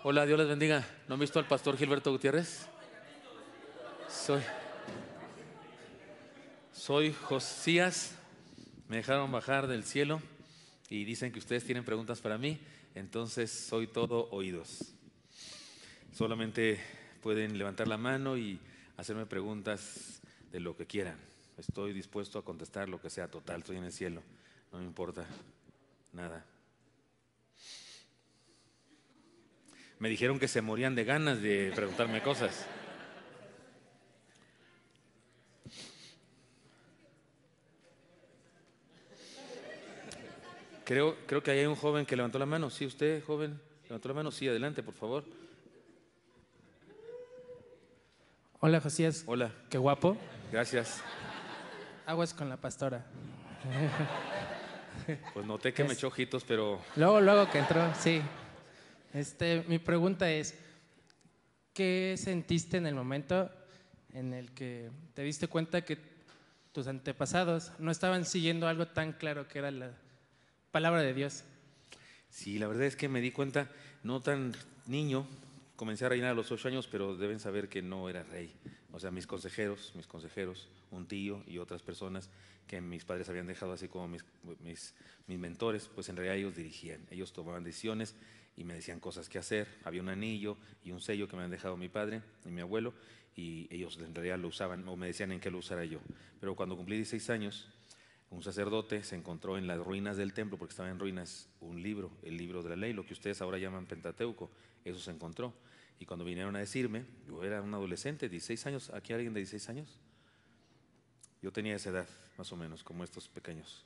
Hola, Dios les bendiga. ¿No han visto al pastor Gilberto Gutiérrez? Soy Josías. Me dejaron bajar del cielo y dicen que ustedes tienen preguntas para mí, entonces soy todo oídos. Solamente pueden levantar la mano y hacerme preguntas de lo que quieran. Estoy dispuesto a contestar lo que sea. Total, estoy en el cielo, no me importa nada. Me dijeron que se morían de ganas de preguntarme cosas. Creo que ahí hay un joven que levantó la mano. Sí, usted, joven, levantó la mano. Sí, adelante, por favor. Hola, Josías. Hola. Qué guapo. Gracias. Aguas con la pastora. Pues noté que me echó ojitos, pero... Luego que entró, sí. Mi pregunta es, ¿qué sentiste en el momento en el que te diste cuenta que tus antepasados no estaban siguiendo algo tan claro que era la palabra de Dios? Sí, la verdad es que me di cuenta, no tan niño, comencé a reinar a los 8 años, pero deben saber que no era rey. O sea, mis consejeros, un tío y otras personas que mis padres habían dejado así como mis mentores, pues en realidad ellos dirigían, ellos tomaban decisiones y me decían cosas que hacer. Había un anillo y un sello que me habían dejado mi padre y mi abuelo y ellos en realidad lo usaban o me decían en qué lo usara yo. Pero cuando cumplí 16 años, un sacerdote se encontró en las ruinas del templo, porque estaba en ruinas, un libro, el libro de la ley, lo que ustedes ahora llaman Pentateuco. Eso se encontró. Y cuando vinieron a decirme, yo era un adolescente, 16 años, ¿aquí hay alguien de 16 años? Yo tenía esa edad, más o menos, como estos pequeños.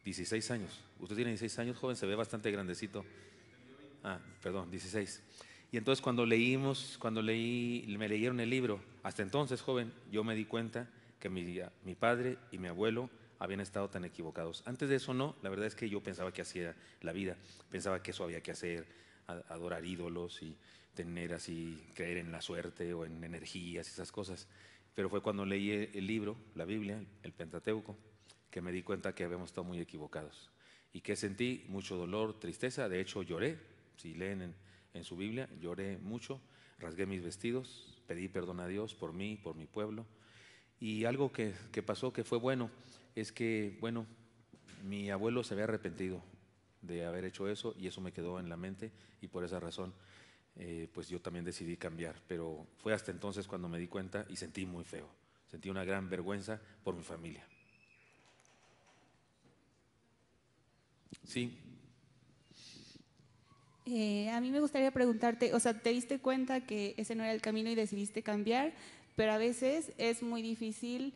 16 años. Usted tiene 16 años, joven, se ve bastante grandecito. Ah, perdón, 16. Y entonces cuando me leyeron el libro, hasta entonces, joven, yo me di cuenta que mi padre y mi abuelo habían estado tan equivocados. Antes de eso no, la verdad es que yo pensaba que así era la vida, pensaba que eso había que hacer, adorar ídolos y tener así, creer en la suerte o en energías y esas cosas. Pero fue cuando leí el libro, la Biblia, el Pentateuco, que me di cuenta que habíamos estado muy equivocados. Y que sentí mucho dolor, tristeza, de hecho lloré. Si leen en su Biblia, lloré mucho, rasgué mis vestidos, pedí perdón a Dios por mí, por mi pueblo. Y algo que pasó que fue bueno, es que, bueno, mi abuelo se había arrepentido de haber hecho eso y eso me quedó en la mente y por esa razón pues yo también decidí cambiar. Pero fue hasta entonces cuando me di cuenta y sentí muy feo, sentí una gran vergüenza por mi familia. Sí. A mí me gustaría preguntarte, o sea, te diste cuenta que ese no era el camino y decidiste cambiar, pero a veces es muy difícil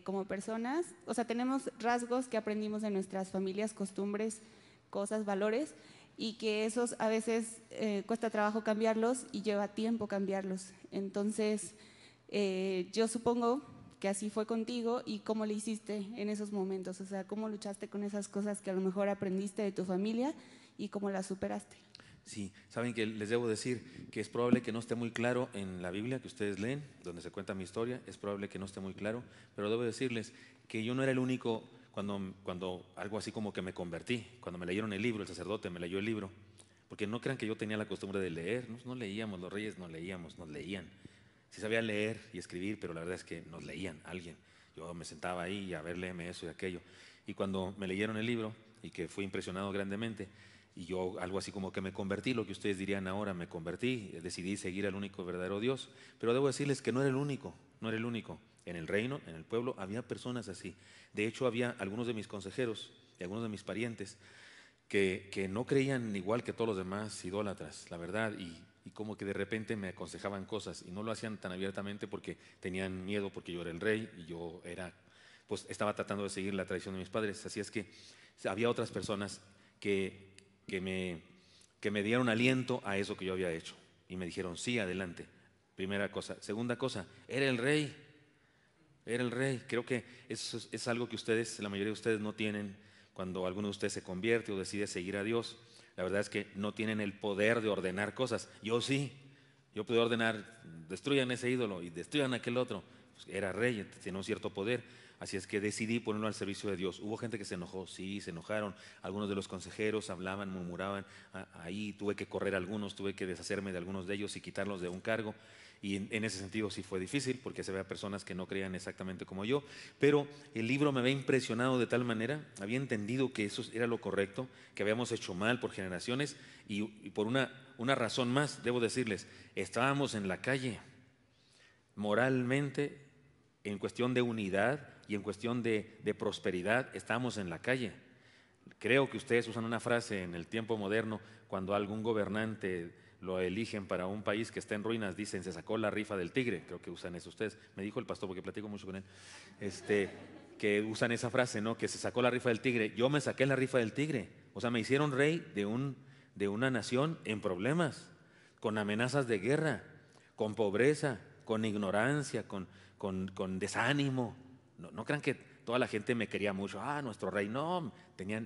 como personas, o sea, tenemos rasgos que aprendimos de nuestras familias, costumbres, cosas, valores, y que esos a veces cuesta trabajo cambiarlos y lleva tiempo cambiarlos. Entonces, yo supongo que así fue contigo y cómo le hiciste en esos momentos, o sea, cómo luchaste con esas cosas que a lo mejor aprendiste de tu familia y cómo las superaste. Sí, saben que les debo decir que es probable que no esté muy claro en la Biblia que ustedes leen, donde se cuenta mi historia, es probable que no esté muy claro, pero debo decirles que yo no era el único cuando algo así como que me convertí, cuando me leyeron el libro, el sacerdote me leyó el libro, porque no crean que yo tenía la costumbre de leer, no leíamos, los reyes no leíamos, nos leían. Sí sabía leer y escribir, pero la verdad es que nos leían alguien. Yo me sentaba ahí a ver, léeme eso y aquello. Y cuando me leyeron el libro y que fui impresionado grandemente, y yo algo así como que me convertí, lo que ustedes dirían ahora, me convertí, decidí seguir al único verdadero Dios. Pero debo decirles que no era el único, no era el único. En el reino, en el pueblo, había personas así. De hecho, había algunos de mis consejeros y algunos de mis parientes que no creían igual que todos los demás idólatras, la verdad, y como que de repente me aconsejaban cosas y no lo hacían tan abiertamente porque tenían miedo, porque yo era el rey y yo pues estaba tratando de seguir la tradición de mis padres. Así es que había otras personas que me dieron aliento a eso que yo había hecho y me dijeron, sí, adelante. Primera cosa. Segunda cosa, era el rey. Era el rey. Creo que eso es algo que ustedes, la mayoría de ustedes no tienen cuando alguno de ustedes se convierte o decide seguir a Dios. La verdad es que no tienen el poder de ordenar cosas. Yo sí. Yo puedo ordenar, destruyan ese ídolo y destruyan aquel otro. era rey, tenía un cierto poder, así es que decidí ponerlo al servicio de Dios. Hubo gente que se enojó, sí, se enojaron, algunos de los consejeros hablaban, murmuraban, ahí tuve que correr a algunos, tuve que deshacerme de algunos de ellos y quitarlos de un cargo. Y en ese sentido sí fue difícil, porque se ve a personas que no creían exactamente como yo, pero el libro me había impresionado de tal manera, había entendido que eso era lo correcto, que habíamos hecho mal por generaciones, y por una razón más, debo decirles, estábamos en la calle, moralmente, en cuestión de unidad y en cuestión de prosperidad, estábamos en la calle. Creo que ustedes usan una frase en el tiempo moderno, cuando algún gobernante lo eligen para un país que está en ruinas, dicen, se sacó la rifa del tigre. Creo que usan eso ustedes. Me dijo el pastor, porque platico mucho con él, que usan esa frase, ¿no? Que se sacó la rifa del tigre. Yo me saqué la rifa del tigre. O sea, me hicieron rey de una nación en problemas, con amenazas de guerra, con pobreza, con ignorancia, con desánimo. No crean que toda la gente me quería mucho. Nuestro rey, no,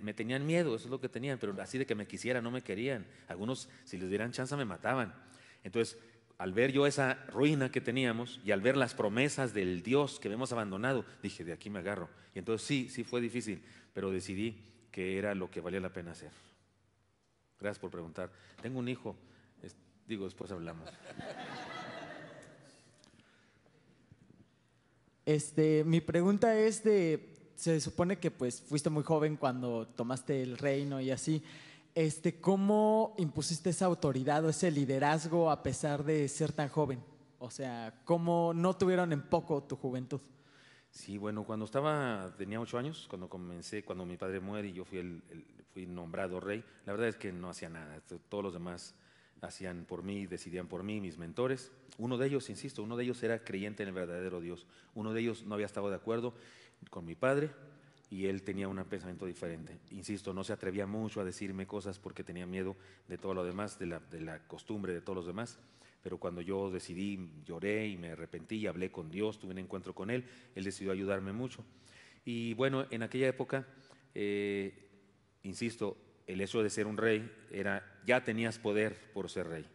me tenían miedo, eso es lo que tenían, pero así de que me quisieran, no me querían. Algunos, si les dieran chance, me mataban. Entonces, al ver yo esa ruina que teníamos y al ver las promesas del Dios que habíamos abandonado, dije, de aquí me agarro. Y entonces sí fue difícil, pero decidí que era lo que valía la pena hacer. Gracias por preguntar. Tengo un hijo, después hablamos. Mi pregunta es se supone que pues fuiste muy joven cuando tomaste el reino y así. ¿Cómo impusiste esa autoridad o ese liderazgo a pesar de ser tan joven? O sea, ¿cómo no tuvieron en poco tu juventud? Sí, bueno, tenía 8 años, cuando mi padre muere y yo fui nombrado rey, la verdad es que no hacía nada, todos los demás hacían por mí, decidían por mí, mis mentores. Uno de ellos, insisto, uno de ellos era creyente en el verdadero Dios. Uno de ellos no había estado de acuerdo con mi padre y él tenía un pensamiento diferente. Insisto, no se atrevía mucho a decirme cosas porque tenía miedo de todo lo demás, de la costumbre de todos los demás. Pero cuando yo decidí, lloré y me arrepentí y hablé con Dios, tuve un encuentro con Él, Él decidió ayudarme mucho. Y bueno, en aquella época, insisto, el hecho de ser un rey ya tenías poder por ser rey.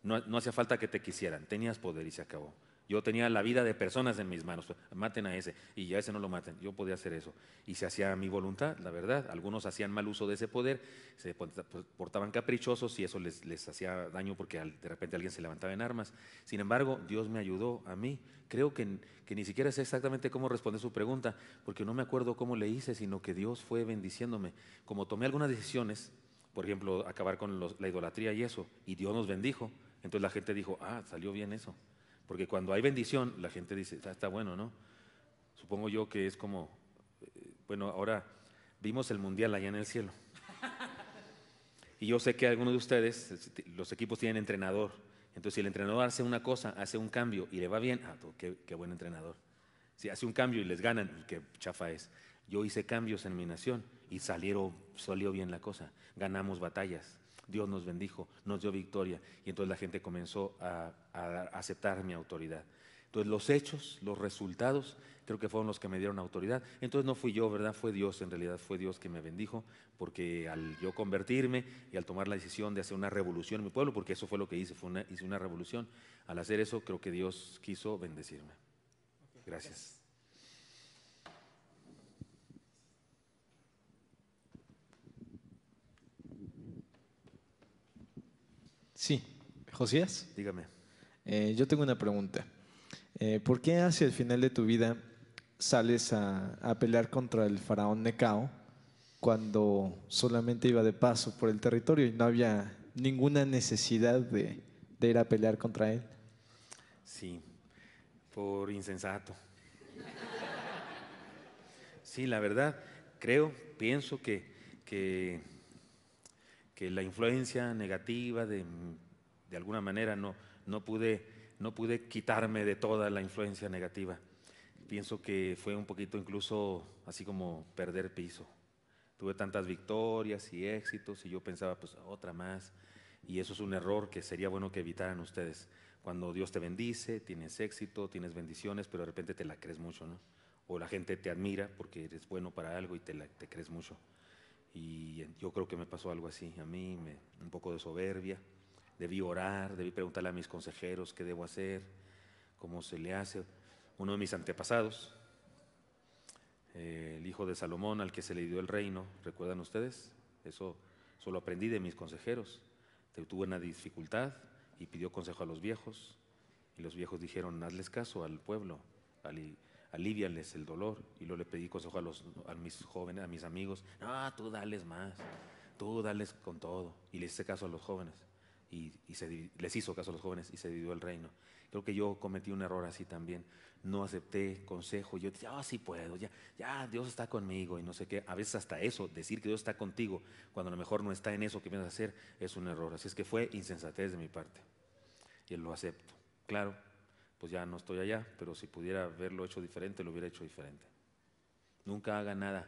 No hacía falta que te quisieran, tenías poder y se acabó. Yo tenía la vida de personas en mis manos, maten a ese y a ese no lo maten, yo podía hacer eso. Y se hacía mi voluntad, la verdad. Algunos hacían mal uso de ese poder, se portaban caprichosos y eso les hacía daño porque de repente alguien se levantaba en armas. Sin embargo, Dios me ayudó a mí. Creo que ni siquiera sé exactamente cómo responder su pregunta, porque no me acuerdo cómo le hice, sino que Dios fue bendiciéndome. Como tomé algunas decisiones, por ejemplo, acabar con la idolatría y eso, y Dios nos bendijo, entonces la gente dijo, salió bien eso. Porque cuando hay bendición, la gente dice, está bueno, ¿no? Supongo yo que es como, bueno, ahora vimos el mundial allá en el cielo. Y yo sé que algunos de ustedes, los equipos tienen entrenador. Entonces, si el entrenador hace una cosa, hace un cambio y le va bien, qué buen entrenador. Si hace un cambio y les ganan, qué chafa es. Yo hice cambios en mi nación y salió bien la cosa. Ganamos batallas. Dios nos bendijo, nos dio victoria y entonces la gente comenzó a aceptar mi autoridad. Entonces los hechos, los resultados, creo que fueron los que me dieron autoridad. Entonces no fui yo, ¿verdad? Fue Dios, en realidad fue Dios que me bendijo, porque al yo convertirme y al tomar la decisión de hacer una revolución en mi pueblo, porque eso fue lo que hice, hice una revolución, al hacer eso creo que Dios quiso bendecirme. Gracias. Sí, Josías. Dígame. Yo tengo una pregunta. ¿Por qué hacia el final de tu vida sales a pelear contra el faraón Necao cuando solamente iba de paso por el territorio y no había ninguna necesidad de ir a pelear contra él? Sí, por insensato. Sí, la verdad, pienso que la influencia negativa de alguna manera no pude quitarme de toda la influencia negativa. Pienso que fue un poquito incluso así como perder piso. Tuve tantas victorias y éxitos y yo pensaba, pues otra más. Y eso es un error que sería bueno que evitaran ustedes. Cuando Dios te bendice, tienes éxito, tienes bendiciones, pero de repente te la crees mucho, ¿no? O la gente te admira porque eres bueno para algo y te crees mucho. Y yo creo que me pasó algo así, a mí, un poco de soberbia. Debí orar, debí preguntarle a mis consejeros qué debo hacer, cómo se le hace. uno de mis antepasados, el hijo de Salomón al que se le dio el reino, ¿recuerdan ustedes? Eso lo aprendí de mis consejeros. Tuvo una dificultad y pidió consejo a los viejos, y los viejos dijeron, hazles caso al pueblo, alivianles el dolor. Y luego le pedí consejo a mis jóvenes, a mis amigos, no, tú dales más, tú dales con todo. Y les hice caso a los jóvenes, les hizo caso a los jóvenes y se dividió el reino. Creo que yo cometí un error así también. No acepté consejo. Yo decía, sí puedo, ya Dios está conmigo y no sé qué. A veces hasta eso, decir que Dios está contigo, cuando a lo mejor no está en eso que piensas hacer, es un error. Así es que fue insensatez de mi parte. Y lo acepto. Claro, pues ya no estoy allá, pero si pudiera haberlo hecho diferente, lo hubiera hecho diferente. Nunca hagan nada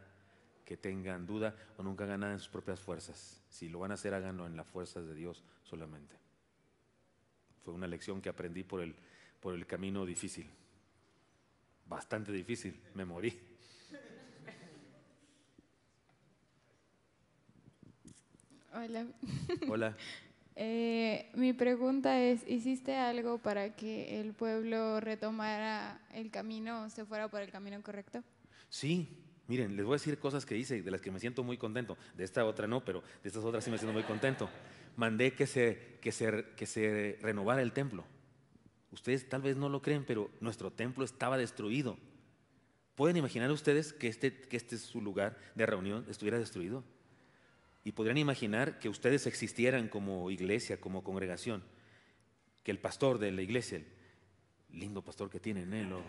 que tengan duda o nunca hagan nada en sus propias fuerzas. Si lo van a hacer, háganlo en las fuerzas de Dios solamente. Fue una lección que aprendí por el camino difícil. Bastante difícil, me morí. Hola. Hola. Mi pregunta es, ¿hiciste algo para que el pueblo retomara el camino, se fuera por el camino correcto? Sí, miren, les voy a decir cosas que hice, de las que me siento muy contento. De esta otra no, pero de estas otras sí me siento muy contento. Mandé que se renovara el templo. Ustedes tal vez no lo creen, pero nuestro templo estaba destruido. ¿Pueden imaginar ustedes que este es su lugar de reunión estuviera destruido? Y podrían imaginar que ustedes existieran como iglesia, como congregación, que el pastor de la iglesia, el lindo pastor que tienen, lo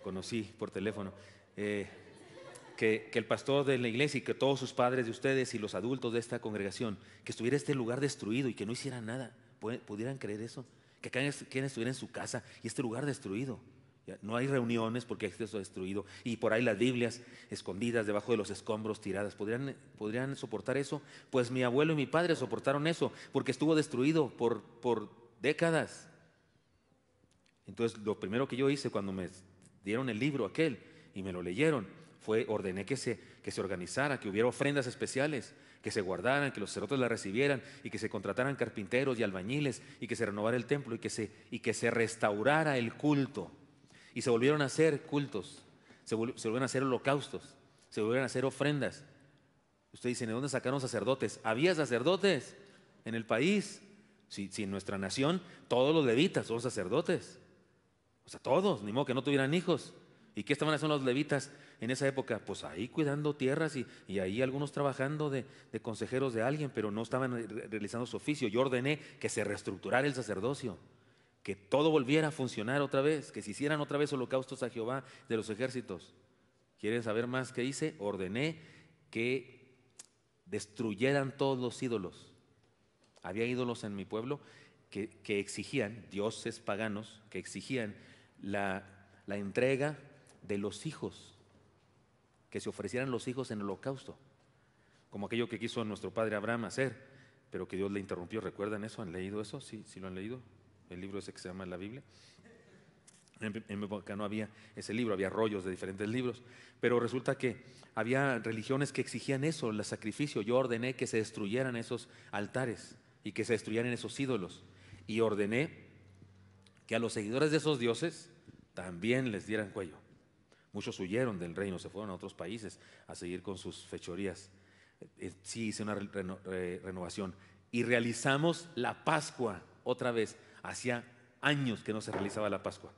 conocí por teléfono, que el pastor de la iglesia y que todos sus padres de ustedes y los adultos de esta congregación, que estuviera este lugar destruido y que no hicieran nada, ¿pudieran creer eso? Que cada quien estuviera en su casa y este lugar destruido. Ya, no hay reuniones porque esto está destruido y por ahí las Biblias escondidas debajo de los escombros tiradas. ¿Podrían soportar eso? Pues mi abuelo y mi padre soportaron eso porque estuvo destruido por décadas. Entonces lo primero que yo hice cuando me dieron el libro aquel y me lo leyeron fue ordené que se organizara, que hubiera ofrendas especiales, que se guardaran, que los sacerdotes la recibieran y que se contrataran carpinteros y albañiles y que se renovara el templo y que se restaurara el culto. Y se volvieron a hacer cultos, se volvieron a hacer holocaustos, se volvieron a hacer ofrendas. Ustedes dicen, ¿de dónde sacaron sacerdotes? Había sacerdotes en el país. Si en nuestra nación todos los levitas son sacerdotes. O sea, todos, ni modo que no tuvieran hijos. ¿Y qué estaban haciendo los levitas en esa época? Pues ahí cuidando tierras y ahí algunos trabajando de consejeros de alguien, pero no estaban realizando su oficio. Yo ordené que se reestructurara el sacerdocio, que todo volviera a funcionar otra vez, que se hicieran otra vez holocaustos a Jehová de los ejércitos. ¿Quieren saber más qué hice? Ordené que destruyeran todos los ídolos. Había ídolos en mi pueblo que exigían, dioses paganos, que exigían la entrega de los hijos, que se ofrecieran los hijos en holocausto, como aquello que quiso nuestro padre Abraham hacer, pero que Dios le interrumpió. ¿Recuerdan eso? ¿Han leído eso? Sí lo han leído. El libro ese que se llama la Biblia. En mi época no había ese libro, había rollos de diferentes libros, pero resulta que había religiones que exigían eso, el sacrificio. Yo ordené que se destruyeran esos altares y que se destruyeran esos ídolos, y ordené que a los seguidores de esos dioses también les dieran cuello. Muchos huyeron del reino, se fueron a otros países a seguir con sus fechorías. Sí hice una renovación y realizamos la Pascua otra vez. Hacía años que no se realizaba la Pascua.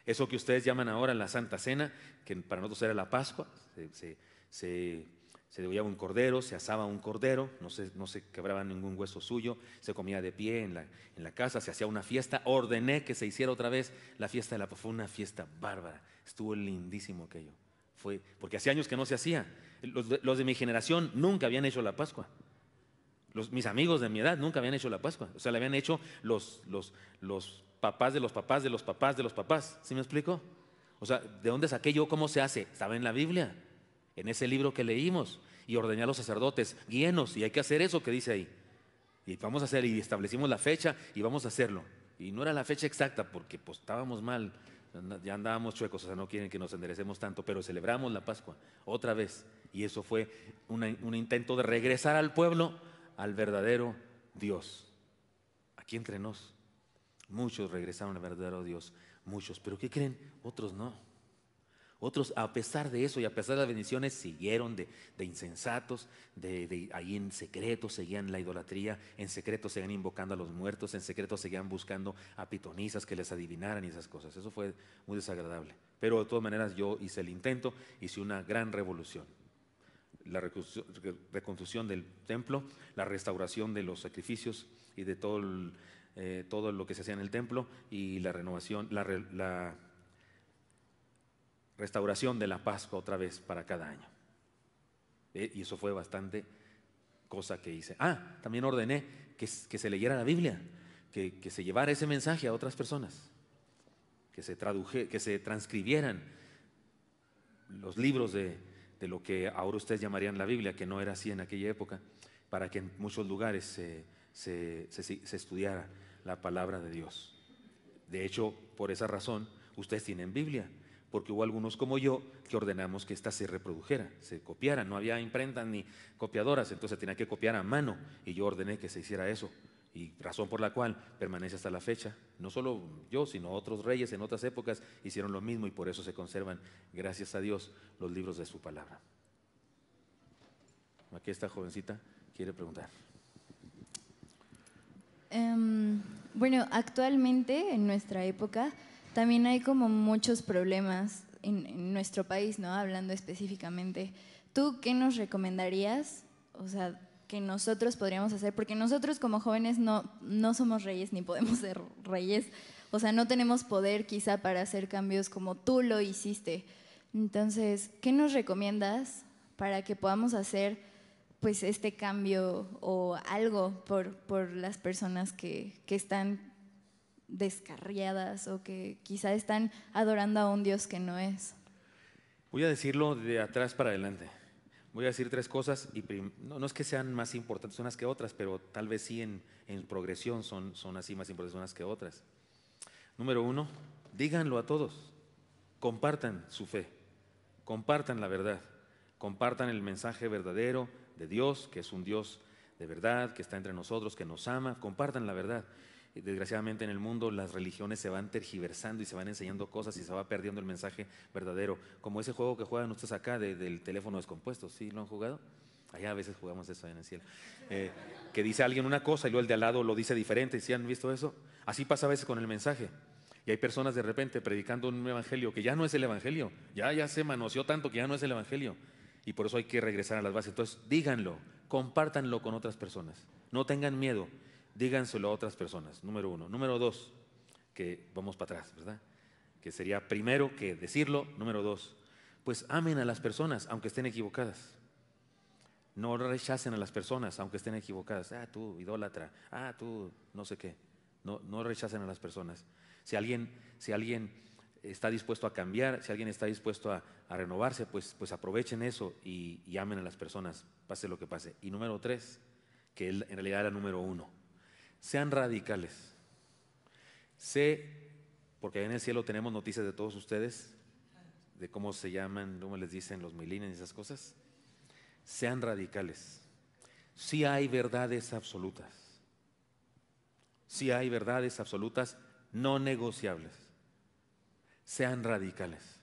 Eso que ustedes llaman ahora la Santa Cena, que para nosotros era la Pascua, se degollaba un cordero, se asaba un cordero, no se quebraba ningún hueso suyo, se comía de pie en la casa, se hacía una fiesta. Ordené que se hiciera otra vez la fiesta de la Pascua. Fue una fiesta bárbara, estuvo lindísimo aquello. Porque hacía años que no se hacía. Los de mi generación nunca habían hecho la Pascua. Mis amigos de mi edad nunca habían hecho la Pascua. O sea, la habían hecho los papás de los papás de los papás de los papás. ¿Sí me explico? O sea, ¿de dónde saqué yo cómo se hace? Estaba en la Biblia, en ese libro que leímos. Y ordené a los sacerdotes, guíenos, y hay que hacer eso que dice ahí. Y vamos a hacer, y establecimos la fecha y vamos a hacerlo. Y no era la fecha exacta porque pues estábamos mal, ya andábamos chuecos, o sea, no quieren que nos enderecemos tanto, pero celebramos la Pascua otra vez. Y eso fue un intento de regresar al pueblo al verdadero Dios. Aquí entre nos, muchos regresaron al verdadero Dios. muchos, pero ¿qué creen? Otros no. Otros, a pesar de eso y a pesar de las bendiciones, siguieron de insensatos, ahí en secreto seguían la idolatría, en secreto seguían invocando a los muertos, en secreto seguían buscando a pitonisas que les adivinaran y esas cosas. Eso fue muy desagradable. Pero de todas maneras yo hice el intento, hice una gran revolución. La reconstrucción del templo, la restauración de los sacrificios y de todo lo que se hacía en el templo, y la renovación, la restauración de la Pascua otra vez para cada año. Y eso fue bastante cosa que hice. También ordené que se leyera la Biblia, que se llevara ese mensaje a otras personas, que se transcribieran los libros de lo que ahora ustedes llamarían la Biblia, que no era así en aquella época, para que en muchos lugares se estudiara la palabra de Dios. De hecho, por esa razón, ustedes tienen Biblia, porque hubo algunos como yo que ordenamos que ésta se reprodujera, se copiara. No había imprentas ni copiadoras, entonces tenía que copiar a mano, y yo ordené que se hiciera eso, y razón por la cual permanece hasta la fecha. No solo yo, sino otros reyes en otras épocas hicieron lo mismo, y por eso se conservan, gracias a Dios, los libros de su palabra. Aquí esta jovencita quiere preguntar. Bueno, actualmente en nuestra época también hay como muchos problemas en nuestro país, ¿no? Hablando específicamente, ¿tú qué nos recomendarías? O sea, que nosotros podríamos hacer, porque nosotros como jóvenes no somos reyes ni podemos ser reyes, o sea, no tenemos poder quizá para hacer cambios como tú lo hiciste. Entonces, ¿qué nos recomiendas para que podamos hacer pues este cambio o algo por las personas que están descarriadas o que quizá están adorando a un Dios que no es? Voy a decirlo de atrás para adelante. Voy a decir tres cosas, y no es que sean más importantes unas que otras, pero tal vez sí en progresión son así más importantes unas que otras. Número uno, díganlo a todos, compartan su fe, compartan la verdad, compartan el mensaje verdadero de Dios, que es un Dios de verdad, que está entre nosotros, que nos ama. Compartan la verdad. Desgraciadamente en el mundo las religiones se van tergiversando y se van enseñando cosas y se va perdiendo el mensaje verdadero, como ese juego que juegan ustedes acá del teléfono descompuesto. ¿Sí lo han jugado? Allá a veces jugamos eso en el cielo, que dice alguien una cosa y luego el de al lado lo dice diferente. ¿Sí han visto eso? Así pasa a veces con el mensaje, y hay personas de repente predicando un evangelio que ya no es el evangelio, ya se manoseó tanto que ya no es el evangelio, y por eso hay que regresar a las bases. Entonces díganlo, compártanlo con otras personas, no tengan miedo, díganselo a otras personas, número uno. Número dos, que vamos para atrás, ¿verdad? Que sería primero que decirlo. Número dos, pues amen a las personas aunque estén equivocadas. No rechacen a las personas aunque estén equivocadas. Tú idólatra, tú no sé qué. No rechacen a las personas. Si alguien está dispuesto a cambiar, si alguien está dispuesto a renovarse, pues aprovechen eso y amen a las personas, pase lo que pase. Y número tres, que en realidad era número uno, sean radicales. Porque en el cielo tenemos noticias de todos ustedes, de cómo se llaman, cómo les dicen los millennials y esas cosas. Sean radicales. Sí hay verdades absolutas. Sí hay verdades absolutas no negociables. Sean radicales.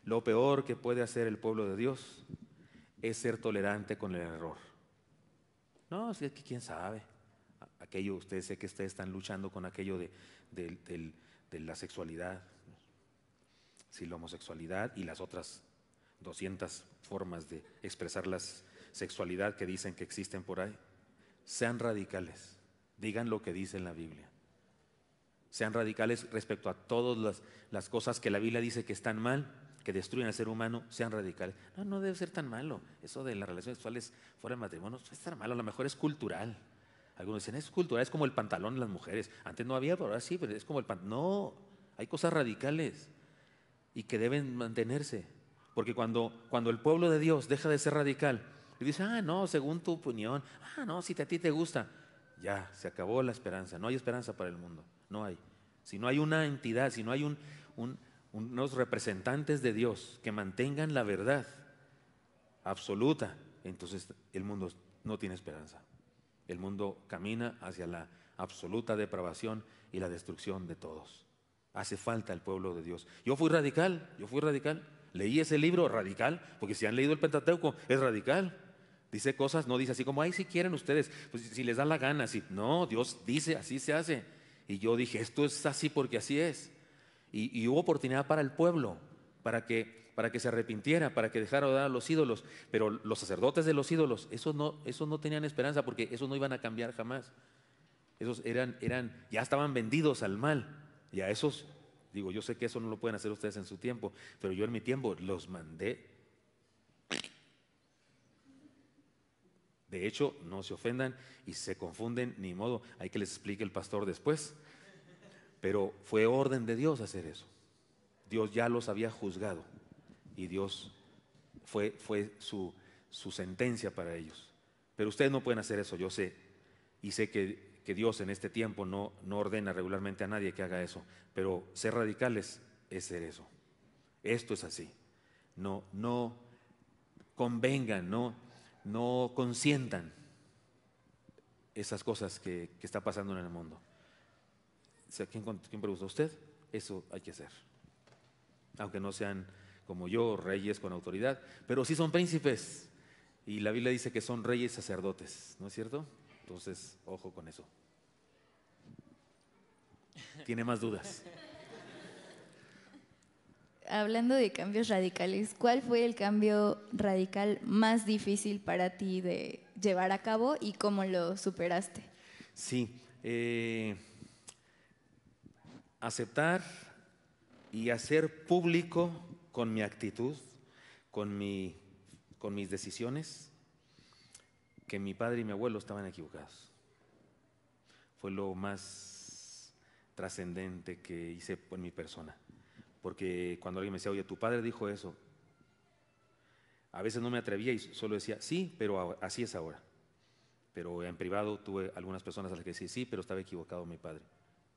Lo peor que puede hacer el pueblo de Dios es ser tolerante con el error. No, es que quién sabe. Aquello, sé que ustedes están luchando con aquello de la sexualidad, sí, la homosexualidad y las otras 200 formas de expresar la sexualidad que dicen que existen por ahí. Sean radicales, digan lo que dice en la Biblia. Sean radicales respecto a todas las cosas que la Biblia dice que están mal, que destruyen al ser humano. Sean radicales. No debe ser tan malo. Eso de las relaciones sexuales fuera del matrimonio no es tan malo, a lo mejor es cultural. Algunos dicen, es cultural, es como el pantalón de las mujeres. Antes no había, pero ahora sí, pero es como el pantalón. No, hay cosas radicales y que deben mantenerse. Porque cuando el pueblo de Dios deja de ser radical y dice, no, según tu opinión, no, si a ti te gusta, ya, se acabó la esperanza. No hay esperanza para el mundo, no hay. Si no hay una entidad, si no hay unos representantes de Dios que mantengan la verdad absoluta, entonces el mundo no tiene esperanza. El mundo camina hacia la absoluta depravación y la destrucción de todos. Hace falta el pueblo de Dios. Yo fui radical. Leí ese libro radical, porque si han leído el Pentateuco, es radical. Dice cosas, no dice así como, ay, si quieren ustedes, pues si les da la gana, así. No, Dios dice, así se hace. Y yo dije, esto es así porque así es. Y hubo oportunidad para el pueblo, para que se arrepintiera, para que dejara de orar a los ídolos. Pero los sacerdotes de los ídolos, esos no tenían esperanza, porque esos no iban a cambiar jamás. Esos ya estaban vendidos al mal. Y a esos, digo, yo sé que eso no lo pueden hacer ustedes en su tiempo, pero yo en mi tiempo los mandé. De hecho, no se ofendan y se confunden, ni modo, hay que les explique el pastor después. Pero fue orden de Dios hacer eso. Dios ya los había juzgado y Dios fue su sentencia para ellos. Pero ustedes no pueden hacer eso, yo sé. Y sé que Dios en este tiempo no ordena regularmente a nadie que haga eso. Pero ser radicales es ser eso. Esto es así. No convengan, no consientan esas cosas que está pasando en el mundo. ¿Quién pregunta? ¿Usted? Eso hay que hacer. Aunque no sean como yo, reyes con autoridad, pero sí son príncipes. Y la Biblia dice que son reyes sacerdotes, ¿no es cierto? Entonces, ojo con eso. ¿Tiene más dudas? Hablando de cambios radicales, ¿cuál fue el cambio radical más difícil para ti de llevar a cabo y cómo lo superaste? Sí, aceptar y hacer público con mi actitud, con mis decisiones, que mi padre y mi abuelo estaban equivocados. Fue lo más trascendente que hice en mi persona. Porque cuando alguien me decía, oye, tu padre dijo eso, a veces no me atrevía y solo decía, sí, pero así es ahora. Pero en privado tuve algunas personas a las que decía, sí, pero estaba equivocado mi padre.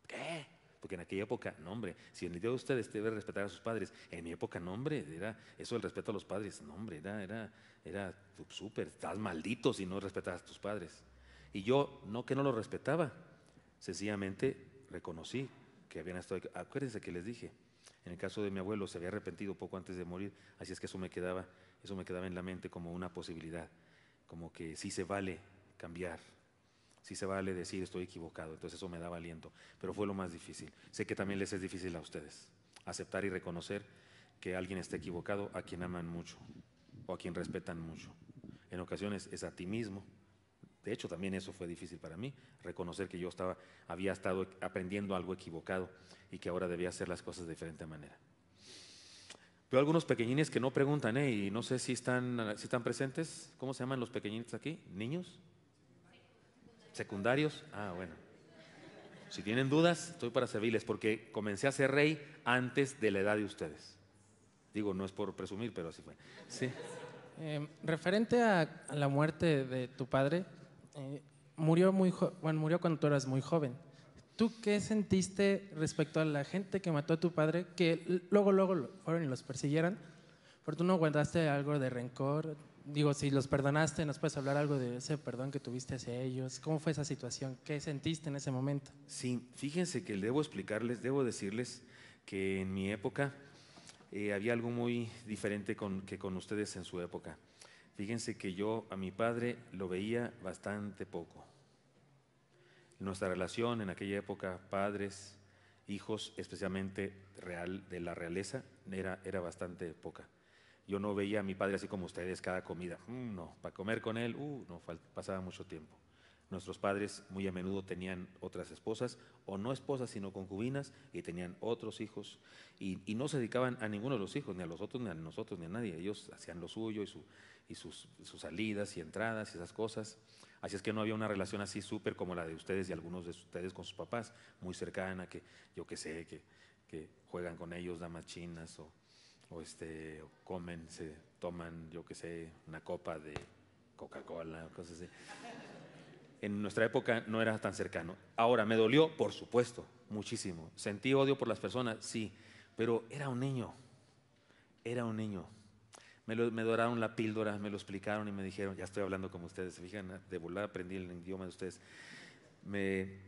¿Qué? Porque en aquella época, no hombre, si en el día de ustedes debe respetar a sus padres, en mi época, no hombre, era eso el respeto a los padres, no hombre, era súper, estás maldito si no respetabas a tus padres. Y yo, no que no lo respetaba, sencillamente reconocí que habían estado, acuérdense que les dije, en el caso de mi abuelo se había arrepentido poco antes de morir, así es que eso me quedaba en la mente como una posibilidad, como que sí se vale cambiar. Sí se vale decir estoy equivocado, entonces eso me daba aliento, pero fue lo más difícil. Sé que también les es difícil a ustedes aceptar y reconocer que alguien está equivocado a quien aman mucho o a quien respetan mucho. En ocasiones es a ti mismo. De hecho, también eso fue difícil para mí, reconocer que yo había estado aprendiendo algo equivocado y que ahora debía hacer las cosas de diferente manera. Veo algunos pequeñines que no preguntan, y no sé si están presentes. ¿Cómo se llaman los pequeñitos aquí? ¿Niños? ¿Secundarios? Ah, bueno. Si tienen dudas, estoy para servirles, porque comencé a ser rey antes de la edad de ustedes. Digo, no es por presumir, pero así fue. Sí. Referente a la muerte de tu padre, murió cuando tú eras muy joven. ¿Tú qué sentiste respecto a la gente que mató a tu padre, que luego fueron y los persiguieron? ¿Pero tú no guardaste algo de rencor? Digo, si los perdonaste, ¿nos puedes hablar algo de ese perdón que tuviste hacia ellos? ¿Cómo fue esa situación? ¿Qué sentiste en ese momento? Sí, fíjense que debo decirles que en mi época había algo muy diferente que con ustedes en su época. Fíjense que yo a mi padre lo veía bastante poco. Nuestra relación en aquella época, padres, hijos, especialmente de la realeza, era bastante poca. Yo no veía a mi padre así como ustedes cada comida. No, para comer con él, no, pasaba mucho tiempo. Nuestros padres muy a menudo tenían otras esposas, o no esposas, sino concubinas, y tenían otros hijos, y no se dedicaban a ninguno de los hijos, ni a los otros, ni a nosotros, ni a nadie. Ellos hacían lo suyo y sus salidas y entradas y esas cosas. Así es que no había una relación así súper como la de ustedes y algunos de ustedes con sus papás, muy cercana, que yo que sé, que juegan con ellos damas chinas o comen, se toman, yo que sé, una copa de Coca-Cola, cosas así. En nuestra época no era tan cercano. Ahora, me dolió, por supuesto, muchísimo. Sentí odio por las personas, sí, pero era un niño. Me doraron la píldora, me lo explicaron y me dijeron, ya estoy hablando como ustedes, se fijan, de volada aprendí el idioma de ustedes. Me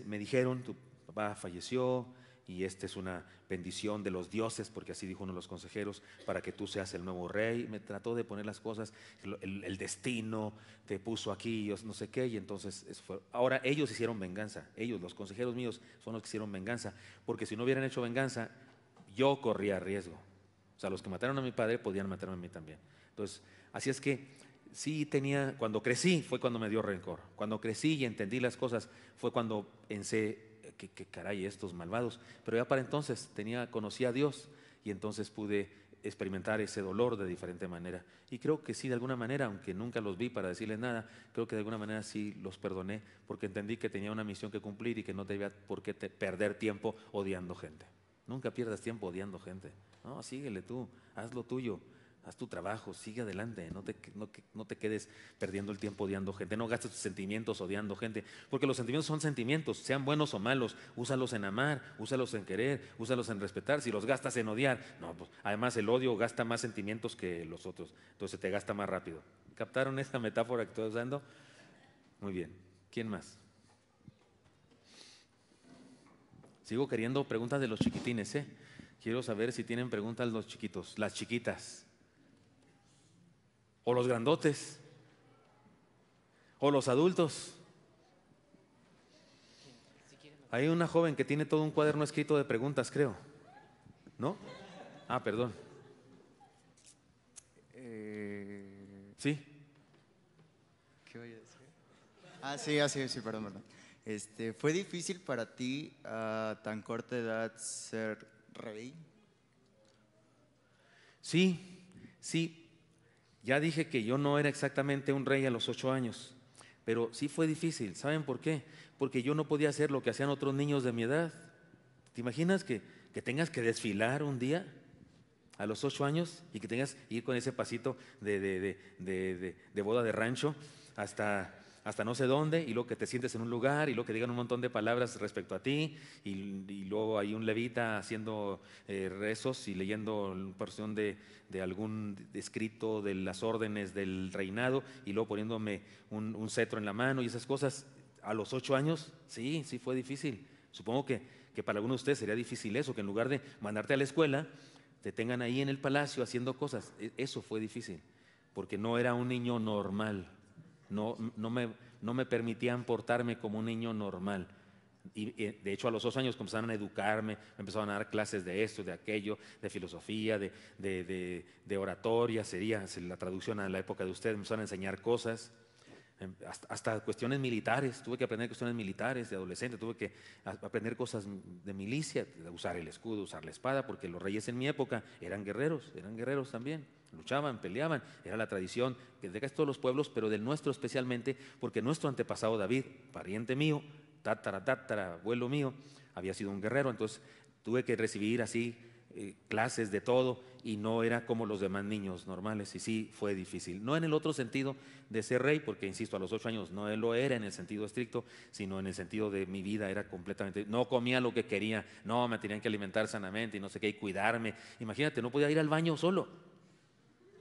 dijeron, papá falleció y esta es una bendición de los dioses, porque así dijo uno de los consejeros, para que tú seas el nuevo rey. Me trató de poner las cosas, el destino te puso aquí, yo no sé qué, y entonces ahora ellos hicieron venganza, ellos, los consejeros míos, son los que hicieron venganza, porque si no hubieran hecho venganza, yo corría riesgo. O sea, los que mataron a mi padre podían matarme a mí también. Entonces, así es que sí tenía, cuando crecí fue cuando me dio rencor. Cuando crecí y entendí las cosas fue cuando pensé, qué caray estos malvados. Pero ya para entonces conocí a Dios y entonces pude experimentar ese dolor de diferente manera. Y creo que sí, de alguna manera, aunque nunca los vi para decirles nada, creo que de alguna manera sí los perdoné porque entendí que tenía una misión que cumplir y que no debía por qué perder tiempo odiando gente. Nunca pierdas tiempo odiando gente. No, síguele tú, haz lo tuyo. Haz tu trabajo, sigue adelante, no te quedes perdiendo el tiempo odiando gente, no gastes tus sentimientos odiando gente, porque los sentimientos son sentimientos, sean buenos o malos, úsalos en amar, úsalos en querer, úsalos en respetar. Si los gastas en odiar, no, pues además el odio gasta más sentimientos que los otros, entonces te gasta más rápido. ¿Captaron esta metáfora que estoy usando? Muy bien, ¿quién más? Sigo queriendo preguntas de los chiquitines, ¿eh? Quiero saber si tienen preguntas los chiquitos, las chiquitas. O los grandotes, o los adultos. Hay una joven que tiene todo un cuaderno escrito de preguntas, creo. ¿No? Ah, perdón. Sí. ¿Qué voy a decir? Sí, perdón. ¿Fue difícil para ti a tan corta edad ser rey? Sí. Ya dije que yo no era exactamente un rey a los 8 años, pero sí fue difícil. ¿Saben por qué? Porque yo no podía hacer lo que hacían otros niños de mi edad. ¿Te imaginas que tengas que desfilar un día a los 8 años y que tengas que ir con ese pasito de boda de rancho hasta no sé dónde, y luego que te sientes en un lugar y luego que digan un montón de palabras respecto a ti y luego hay un levita haciendo rezos y leyendo una porción de algún escrito de las órdenes del reinado y luego poniéndome un cetro en la mano y esas cosas? A los 8 años, sí fue difícil. Supongo que para algunos de ustedes sería difícil eso, que en lugar de mandarte a la escuela, te tengan ahí en el palacio haciendo cosas. Eso fue difícil, porque no era un niño normal. No me permitían portarme como un niño normal. Y de hecho a los 2 años comenzaron a educarme, me empezaron a dar clases de esto, de aquello, de filosofía, de oratoria, sería la traducción a la época de ustedes, me empezaron a enseñar cosas, hasta cuestiones militares, tuve que aprender cuestiones militares de adolescente, tuve que aprender cosas de milicia, de usar el escudo, usar la espada, porque los reyes en mi época eran guerreros también. Luchaban, peleaban, era la tradición de casi todos los pueblos, pero del nuestro especialmente, porque nuestro antepasado David, pariente mío, abuelo mío, había sido un guerrero, entonces tuve que recibir así clases de todo y no era como los demás niños normales y sí fue difícil. No en el otro sentido de ser rey, porque insisto, a los 8 años no lo era en el sentido estricto, sino en el sentido de mi vida era completamente, no comía lo que quería, no, me tenían que alimentar sanamente y no sé qué, y cuidarme. Imagínate, no podía ir al baño solo.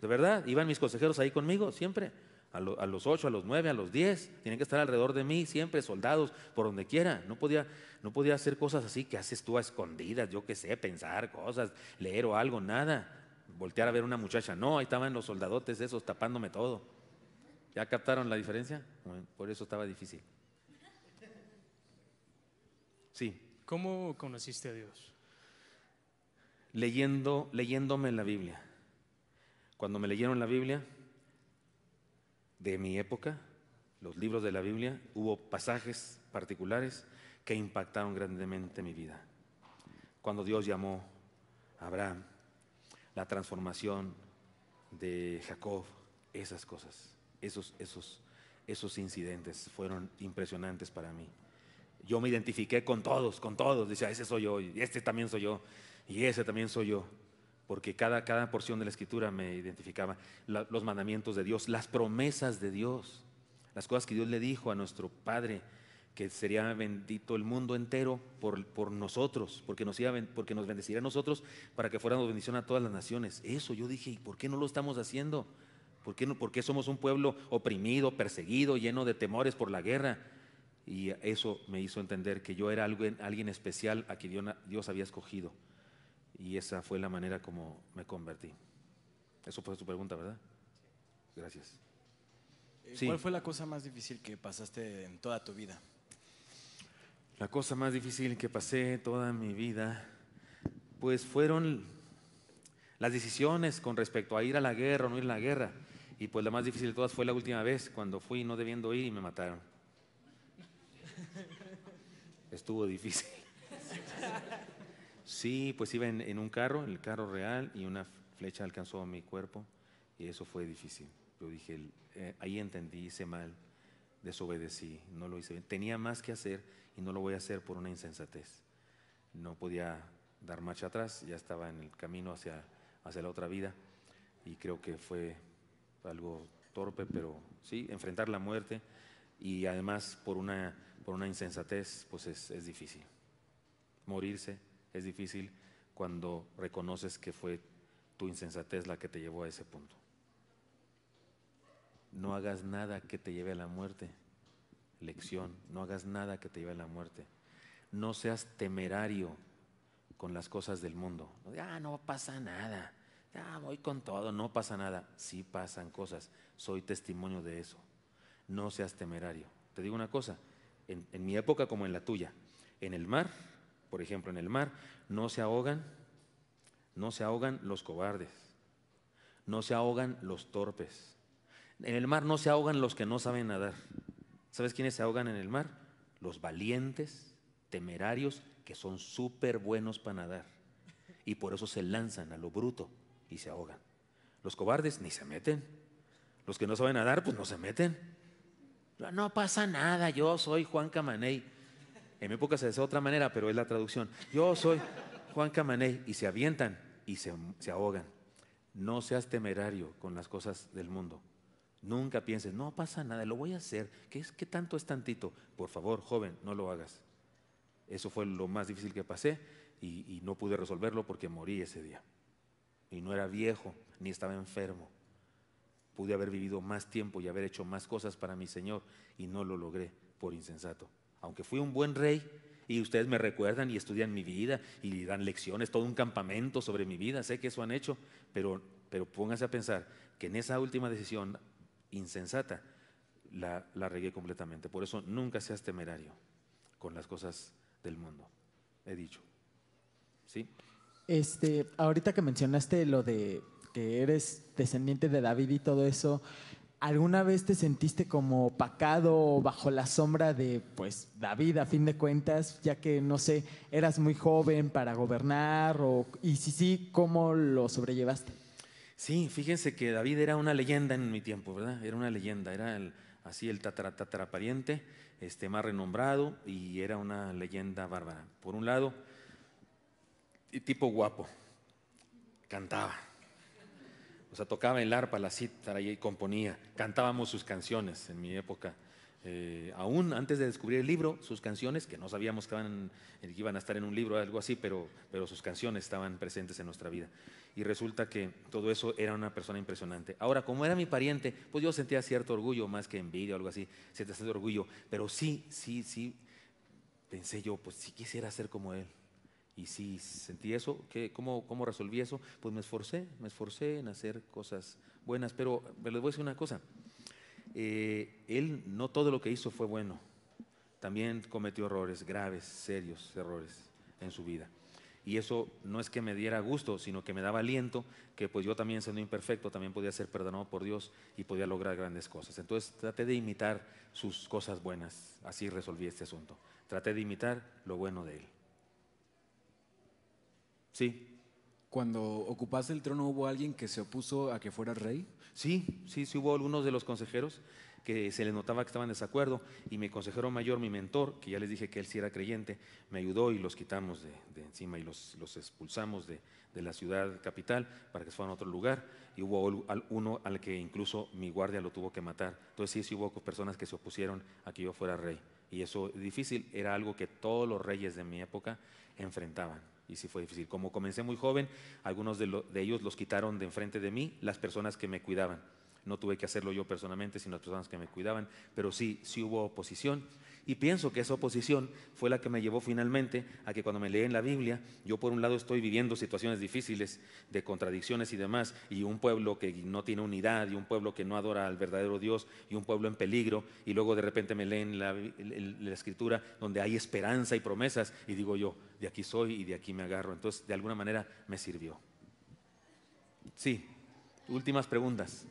De verdad, iban mis consejeros ahí conmigo siempre, a los 8, a los 9, a los 10, tienen que estar alrededor de mí siempre, soldados, por donde quiera. No podía hacer cosas así que haces tú a escondidas, yo qué sé, pensar cosas, leer o algo, nada. Voltear a ver a una muchacha, no, ahí estaban los soldadotes esos tapándome todo. ¿Ya captaron la diferencia? Bueno, por eso estaba difícil. Sí. ¿Cómo conociste a Dios? Leyéndome la Biblia. Cuando me leyeron la Biblia de mi época, los libros de la Biblia, hubo pasajes particulares que impactaron grandemente mi vida. Cuando Dios llamó a Abraham, la transformación de Jacob, esas cosas, esos incidentes fueron impresionantes para mí. Yo me identifiqué con todos, decía, ese soy yo, y este también soy yo, y ese también soy yo. Porque cada porción de la Escritura me identificaba, los mandamientos de Dios, las promesas de Dios, las cosas que Dios le dijo a nuestro Padre, que sería bendito el mundo entero por nosotros, porque nos bendeciría a nosotros para que fuéramos bendición a todas las naciones. Eso yo dije, ¿y por qué no lo estamos haciendo? ¿Por qué somos un pueblo oprimido, perseguido, lleno de temores por la guerra? Y eso me hizo entender que yo era alguien especial a quien Dios había escogido. Y esa fue la manera como me convertí. Eso fue tu pregunta, ¿verdad? Gracias. Sí. ¿Cuál fue la cosa más difícil que pasaste en toda tu vida? La cosa más difícil que pasé toda mi vida, pues fueron las decisiones con respecto a ir a la guerra o no ir a la guerra. Y pues la más difícil de todas fue la última vez, cuando fui no debiendo ir y me mataron. Estuvo difícil. Sí, pues iba en un carro, en el carro real, y una flecha alcanzó mi cuerpo y eso fue difícil. Yo dije, ahí entendí, hice mal, desobedecí, no lo hice bien. Tenía más que hacer y no lo voy a hacer por una insensatez. No podía dar marcha atrás, ya estaba en el camino hacia la otra vida y creo que fue algo torpe, pero sí, enfrentar la muerte y además por una insensatez, pues es difícil. Morirse es difícil cuando reconoces que fue tu insensatez la que te llevó a ese punto. No hagas nada que te lleve a la muerte. Lección, no hagas nada que te lleve a la muerte. No seas temerario con las cosas del mundo. No pasa nada. Voy con todo, no pasa nada. Sí pasan cosas, soy testimonio de eso. No seas temerario. Te digo una cosa, en mi época como en la tuya, en el mar, por ejemplo, en el mar no se ahogan los cobardes, no se ahogan los torpes. En el mar no se ahogan los que no saben nadar. ¿Sabes quiénes se ahogan en el mar? Los valientes, temerarios, que son súper buenos para nadar. Y por eso se lanzan a lo bruto y se ahogan. Los cobardes ni se meten. Los que no saben nadar, pues no se meten. No pasa nada, yo soy Juan Camaney. En mi época se decía de otra manera, pero es la traducción. Yo soy Juan Camaney. Y se avientan y se ahogan. No seas temerario con las cosas del mundo. Nunca pienses, no pasa nada, lo voy a hacer. ¿Qué tanto es tantito? Por favor, joven, no lo hagas. Eso fue lo más difícil que pasé y no pude resolverlo porque morí ese día. Y no era viejo, ni estaba enfermo. Pude haber vivido más tiempo y haber hecho más cosas para mi Señor y no lo logré por insensato. Aunque fui un buen rey y ustedes me recuerdan y estudian mi vida y dan lecciones, todo un campamento sobre mi vida, sé que eso han hecho, pero pónganse a pensar que en esa última decisión insensata la regué completamente. Por eso nunca seas temerario con las cosas del mundo, he dicho. ¿Sí? Ahorita que mencionaste lo de que eres descendiente de David y todo eso, ¿alguna vez te sentiste como opacado o bajo la sombra de pues David a fin de cuentas, ya que no sé, eras muy joven para gobernar y si sí, ¿cómo lo sobrellevaste? Sí, fíjense que David era una leyenda en mi tiempo, ¿verdad? Era una leyenda, era el tatarapariente más renombrado y era una leyenda bárbara. Por un lado, tipo guapo, cantaba, o sea, tocaba el arpa, la cítara y componía, cantábamos sus canciones en mi época. Aún antes de descubrir el libro, sus canciones, que no sabíamos que iban a estar en un libro o algo así, pero sus canciones estaban presentes en nuestra vida. Y resulta que todo eso era una persona impresionante. Ahora, como era mi pariente, pues yo sentía cierto orgullo, más que envidia o algo así, cierto orgullo, pero sí, pensé yo, pues sí quisiera ser como él. Y sí sentí eso. ¿Cómo resolví eso? Pues me esforcé en hacer cosas buenas, pero les voy a decir una cosa. Él no todo lo que hizo fue bueno, también cometió errores graves, serios errores en su vida y eso no es que me diera gusto, sino que me daba aliento que pues yo también siendo imperfecto también podía ser perdonado por Dios y podía lograr grandes cosas. Entonces traté de imitar sus cosas buenas, así resolví este asunto, traté de imitar lo bueno de él. Sí. Cuando ocupaste el trono, ¿hubo alguien que se opuso a que fueras rey? Sí, hubo algunos de los consejeros que se les notaba que estaban en desacuerdo y mi consejero mayor, mi mentor, que ya les dije que él sí era creyente, me ayudó y los quitamos de encima y los expulsamos de la ciudad capital para que se fueran a otro lugar y hubo uno al que incluso mi guardia lo tuvo que matar. Entonces sí hubo personas que se opusieron a que yo fuera rey y eso es difícil, era algo que todos los reyes de mi época enfrentaban. Y sí fue difícil. Como comencé muy joven, algunos de ellos los quitaron de enfrente de mí las personas que me cuidaban. no tuve que hacerlo yo personalmente, sino las personas que me cuidaban, pero sí hubo oposición. Y pienso que esa oposición fue la que me llevó finalmente a que cuando me leen la Biblia, yo por un lado estoy viviendo situaciones difíciles de contradicciones y demás, y un pueblo que no tiene unidad, y un pueblo que no adora al verdadero Dios, y un pueblo en peligro, y luego de repente me leen la Escritura donde hay esperanza y promesas, y digo yo, de aquí soy y de aquí me agarro. Entonces, de alguna manera me sirvió. Sí, últimas preguntas.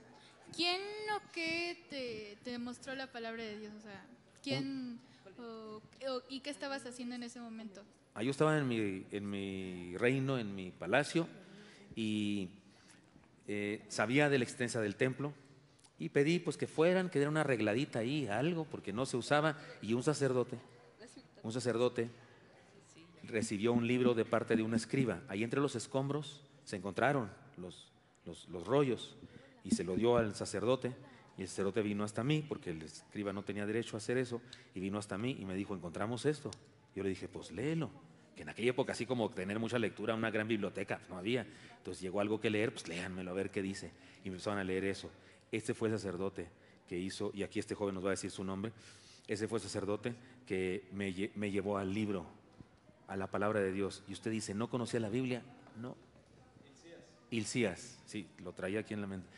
¿Quién o qué te mostró la palabra de Dios? O sea, ¿quién y qué estabas haciendo en ese momento? Yo estaba en mi reino, en mi palacio, y sabía de la existencia del templo, y pedí pues que fueran, que diera una arregladita ahí, algo, porque no se usaba, y un sacerdote recibió un libro de parte de un escriba. Ahí entre los escombros se encontraron los rollos, y se lo dio al sacerdote, y el sacerdote vino hasta mí, porque el escriba no tenía derecho a hacer eso, y vino hasta mí y me dijo, encontramos esto. Yo le dije, pues léelo, que en aquella época así como tener mucha lectura, una gran biblioteca, no había. Entonces llegó algo que leer, pues léanmelo a ver qué dice. Y empezaron a leer eso. Este fue el sacerdote que hizo, y aquí este joven nos va a decir su nombre, ese fue el sacerdote que me llevó al libro, a la palabra de Dios. Y usted dice, ¿no conocía la Biblia? No. Hilcías, sí, lo traía aquí en la mente.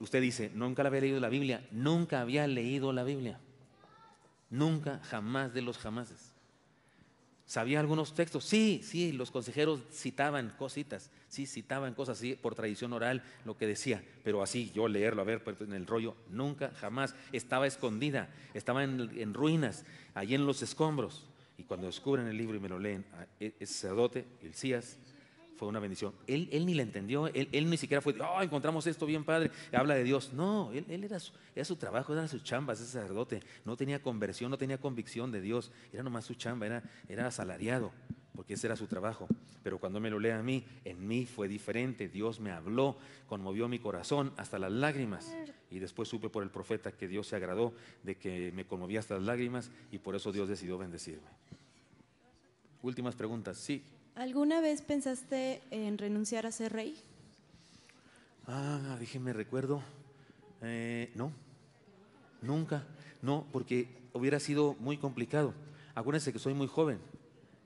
Usted dice, nunca había leído la Biblia. Nunca había leído la Biblia. Nunca, jamás de los jamases. ¿Sabía algunos textos? Sí, los consejeros citaban cositas, sí, citaban cosas así por tradición oral, lo que decía, pero así yo leerlo, a ver, en el rollo, nunca, jamás. Estaba escondida, estaba en ruinas, allí en los escombros. Y cuando descubren el libro y me lo leen, ese sacerdote, Hilcías, fue una bendición. Él ni le entendió, él ni siquiera fue, encontramos esto bien padre, habla de Dios. No, él era su trabajo, era su chamba, ese sacerdote. No tenía conversión, no tenía convicción de Dios, era nomás su chamba, era asalariado, porque ese era su trabajo. Pero cuando me lo lee a mí, en mí fue diferente. Dios me habló, conmovió mi corazón hasta las lágrimas. Y después supe por el profeta que Dios se agradó de que me conmovía hasta las lágrimas, y por eso Dios decidió bendecirme. Últimas preguntas, sí. ¿Alguna vez pensaste en renunciar a ser rey? Déjenme recuerdo. No, nunca. No, porque hubiera sido muy complicado. Acuérdense que soy muy joven,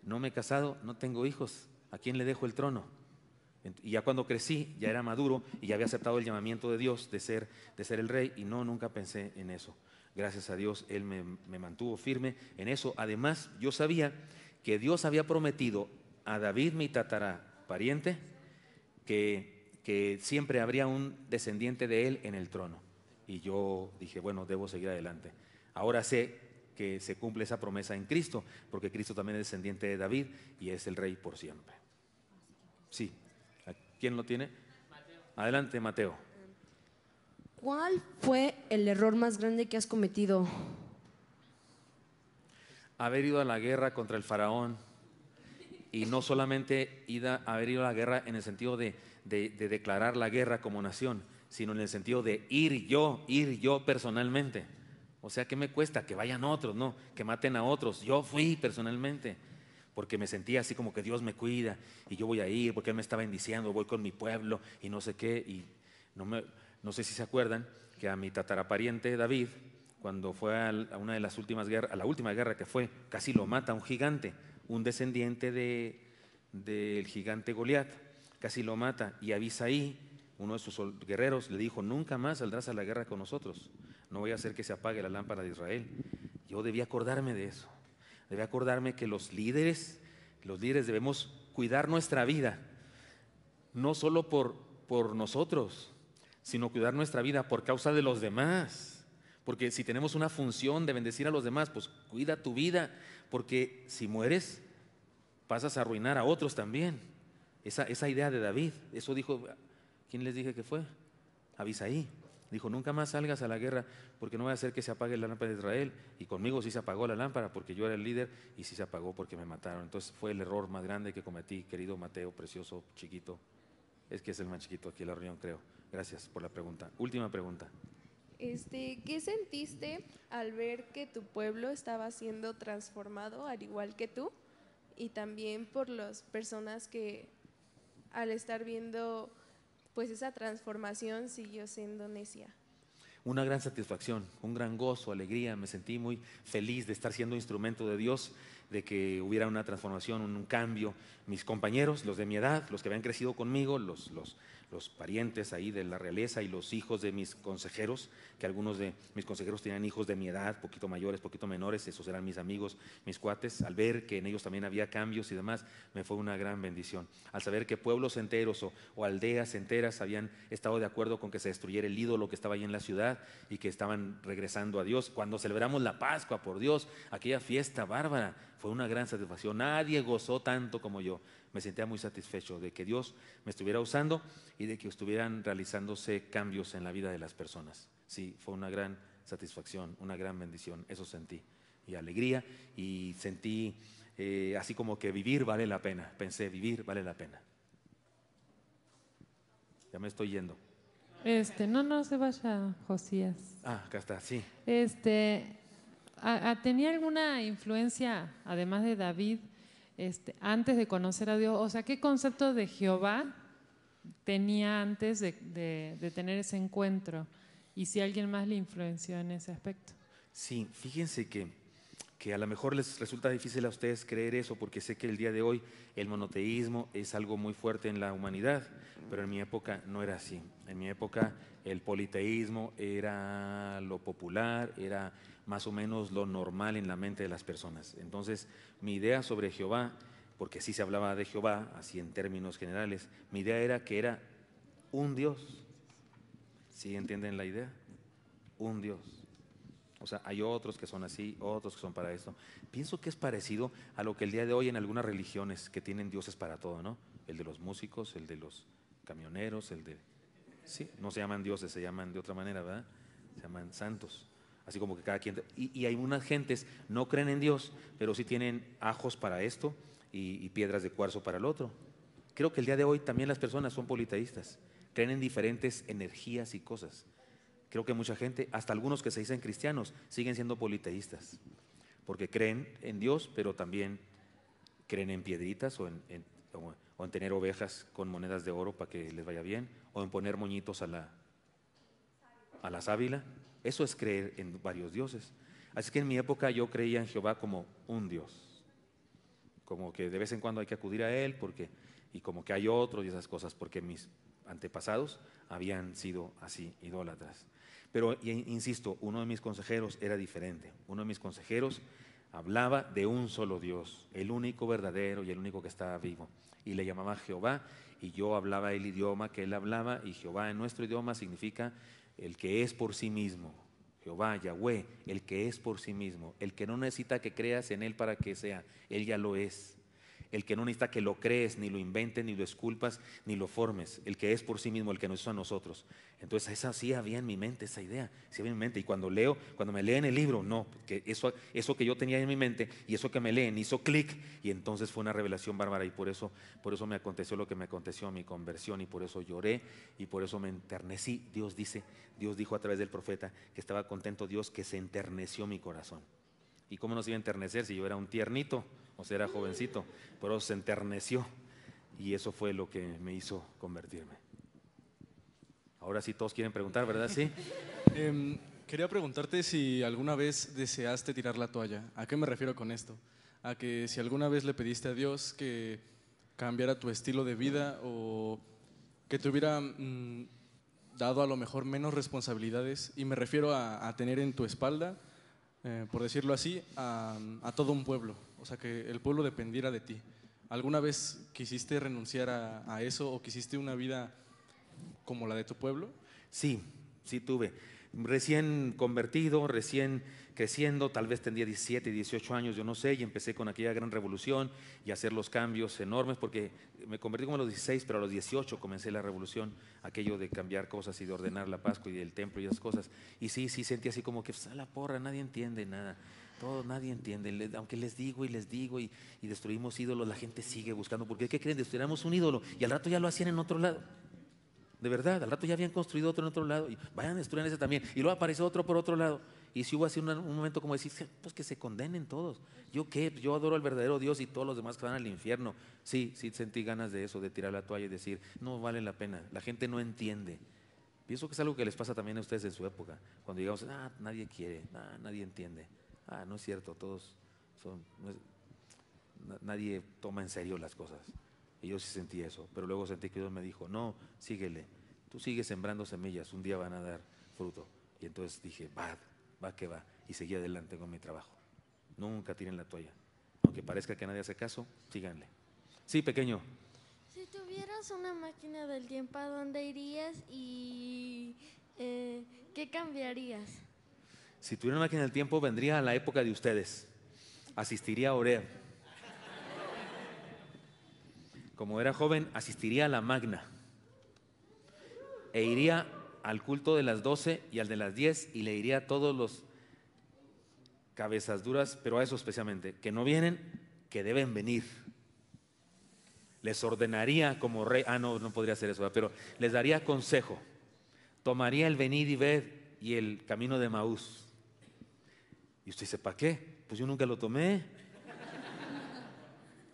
no me he casado, no tengo hijos. ¿A quién le dejo el trono? Y ya cuando crecí, ya era maduro y ya había aceptado el llamamiento de Dios de ser el rey, y no, nunca pensé en eso. Gracias a Dios, Él me mantuvo firme en eso. Además, yo sabía que Dios había prometido a David, mi tatarapariente, que siempre habría un descendiente de él en el trono. Y yo dije, bueno, debo seguir adelante. Ahora sé que se cumple esa promesa en Cristo, porque Cristo también es descendiente de David y es el rey por siempre. Sí. ¿Quién lo tiene? Mateo. Adelante, Mateo. ¿Cuál fue el error más grande que has cometido? Haber ido a la guerra contra el faraón. Y no solamente haber ido a la guerra en el sentido de declarar la guerra como nación, sino en el sentido de ir yo personalmente. O sea, ¿qué me cuesta? Que vayan otros, no, que maten a otros. Yo fui personalmente, porque me sentía así como que Dios me cuida y yo voy a ir porque Él me está bendiciendo, voy con mi pueblo y no sé qué. Y no sé si se acuerdan que a mi tatarapariente David, cuando fue a una de las últimas guerras, a la última guerra que fue, casi lo mata un gigante. Un descendiente del gigante Goliat, casi lo mata, y Abisaí, uno de sus guerreros, le dijo, nunca más saldrás a la guerra con nosotros, no voy a hacer que se apague la lámpara de Israel. Yo debía acordarme de eso, debía acordarme que los líderes debemos cuidar nuestra vida, no solo por nosotros, sino cuidar nuestra vida por causa de los demás. Porque si tenemos una función de bendecir a los demás, pues cuida tu vida, porque si mueres, pasas a arruinar a otros también. Esa idea de David, eso dijo, ¿quién les dije que fue? Abisaí. Dijo, nunca más salgas a la guerra, porque no voy a hacer que se apague la lámpara de Israel. Y conmigo sí se apagó la lámpara, porque yo era el líder, y sí se apagó porque me mataron. Entonces fue el error más grande que cometí, querido Mateo, precioso, chiquito. Es que es el más chiquito aquí en la reunión, creo. Gracias por la pregunta. Última pregunta. ¿Qué sentiste al ver que tu pueblo estaba siendo transformado al igual que tú? Y también por las personas que al estar viendo pues esa transformación siguió siendo necia? Una gran satisfacción, un gran gozo, alegría. Me sentí muy feliz de estar siendo instrumento de Dios, de que hubiera una transformación, un cambio. Mis compañeros, los de mi edad, los que habían crecido conmigo, los parientes ahí de la realeza y los hijos de mis consejeros, que algunos de mis consejeros tenían hijos de mi edad, poquito mayores, poquito menores, esos eran mis amigos, mis cuates. Al ver que en ellos también había cambios y demás, me fue una gran bendición. Al saber que pueblos enteros o aldeas enteras habían estado de acuerdo con que se destruyera el ídolo que estaba ahí en la ciudad y que estaban regresando a Dios. Cuando celebramos la Pascua, por Dios, aquella fiesta bárbara, fue una gran satisfacción. Nadie gozó tanto como yo. Me sentía muy satisfecho de que Dios me estuviera usando y de que estuvieran realizándose cambios en la vida de las personas. Sí, fue una gran satisfacción, una gran bendición, eso sentí. Y alegría, y sentí así como que vivir vale la pena. Pensé, vivir vale la pena. Ya me estoy yendo. No se vaya, Josías. Acá está, sí. ¿Tenía alguna influencia, además de David, antes de conocer a Dios? O sea, ¿qué concepto de Jehová tenía antes de tener ese encuentro? Y si alguien más le influenció en ese aspecto. Sí, fíjense que a lo mejor les resulta difícil a ustedes creer eso, porque sé que el día de hoy el monoteísmo es algo muy fuerte en la humanidad, pero en mi época no era así. En mi época el politeísmo era lo popular, era más o menos lo normal en la mente de las personas. Entonces, mi idea sobre Jehová, porque sí se hablaba de Jehová, así en términos generales, mi idea era que era un Dios. ¿Sí entienden la idea? Un Dios. O sea, hay otros que son así, otros que son para esto. Pienso que es parecido a lo que el día de hoy en algunas religiones que tienen dioses para todo, ¿no? El de los músicos, el de los camioneros, el de... Sí, no se llaman dioses, se llaman de otra manera, ¿verdad? Se llaman santos. Así como que cada quien... Y hay unas gentes no creen en Dios, pero sí tienen ajos para esto y piedras de cuarzo para el otro. Creo que el día de hoy también las personas son politeístas. Creen en diferentes energías y cosas. Creo que mucha gente, hasta algunos que se dicen cristianos, siguen siendo politeístas, porque creen en Dios, pero también creen en piedritas o en tener ovejas con monedas de oro para que les vaya bien, o en poner moñitos a la sábila. Eso es creer en varios dioses. Así que en mi época yo creía en Jehová como un Dios, como que de vez en cuando hay que acudir a Él, y como que hay otros y esas cosas, porque mis antepasados habían sido así, idólatras. Pero, insisto, uno de mis consejeros era diferente. Uno de mis consejeros hablaba de un solo Dios, el único verdadero y el único que estaba vivo. Y le llamaba Jehová, y yo hablaba el idioma que él hablaba, y Jehová en nuestro idioma significa el que es por sí mismo. Jehová, Yahweh, el que es por sí mismo, el que no necesita que creas en él para que sea, él ya lo es. El que no necesita que lo crees, ni lo inventes, ni lo esculpas, ni lo formes. El que es por sí mismo, el que nos hizo a nosotros. Entonces esa sí había en mi mente, esa idea, sí había en mi mente. Y cuando me leen el libro, no, que eso que yo tenía en mi mente y eso que me leen hizo clic, y entonces fue una revelación bárbara, y por eso me aconteció lo que me aconteció, mi conversión, y por eso lloré, y por eso me enternecí. Dios dijo a través del profeta que estaba contento Dios, que se enterneció mi corazón. ¿Y cómo nos iba a enternecer si yo era un tiernito? O sea, era jovencito, pero se enterneció, y eso fue lo que me hizo convertirme. Ahora sí todos quieren preguntar, ¿verdad? Sí. Quería preguntarte si alguna vez deseaste tirar la toalla. ¿A qué me refiero con esto? A que si alguna vez le pediste a Dios que cambiara tu estilo de vida, o que te hubiera dado a lo mejor menos responsabilidades, y me refiero a tener en tu espalda, por decirlo así, a todo un pueblo. O sea, que el pueblo dependiera de ti. ¿Alguna vez quisiste renunciar a eso, o quisiste una vida como la de tu pueblo? Sí tuve. Recién convertido, recién creciendo, tal vez tendría 17, 18 años, yo no sé, y empecé con aquella gran revolución y hacer los cambios enormes, porque me convertí como a los 16, pero a los 18 comencé la revolución, aquello de cambiar cosas y de ordenar la Pascua y el templo y esas cosas. Y sí sentí así como que a la porra, nadie entiende nada. Nadie entiende, aunque les digo y destruimos ídolos, la gente sigue buscando, porque ¿qué creen? Destruyéramos un ídolo y al rato ya lo hacían en otro lado. De verdad, al rato ya habían construido otro en otro lado, y vayan, destruyan ese también. Y luego apareció otro por otro lado. Y si hubo así un momento como decir, pues que se condenen todos. ¿Yo qué? Yo adoro al verdadero Dios y todos los demás que van al infierno. Sí, sí sentí ganas de eso, de tirar la toalla y decir, no vale la pena, la gente no entiende. Pienso que es algo que les pasa también a ustedes en su época. Cuando llegamos, nadie quiere, nadie entiende. No es cierto, todos son... nadie toma en serio las cosas. Y yo sí sentí eso, pero luego sentí que Dios me dijo, no, síguele, tú sigues sembrando semillas, un día van a dar fruto. Y entonces dije, va que va, y seguí adelante con mi trabajo. Nunca tiren la toalla, aunque parezca que nadie hace caso, síganle. Sí, pequeño. Si tuvieras una máquina del tiempo, ¿a dónde irías y qué cambiarías? Si tuviera una máquina del tiempo, vendría a la época de ustedes, asistiría a Orea. Como era joven, asistiría a la Magna e iría al culto de las 12 y al de las 10 y le diría a todos los cabezas duras, pero a eso especialmente, que no vienen, que deben venir. Les ordenaría como rey, no podría hacer eso, pero les daría consejo. Tomaría el venid y ved y el camino de Maús. Y usted dice, ¿para qué? Pues yo nunca lo tomé.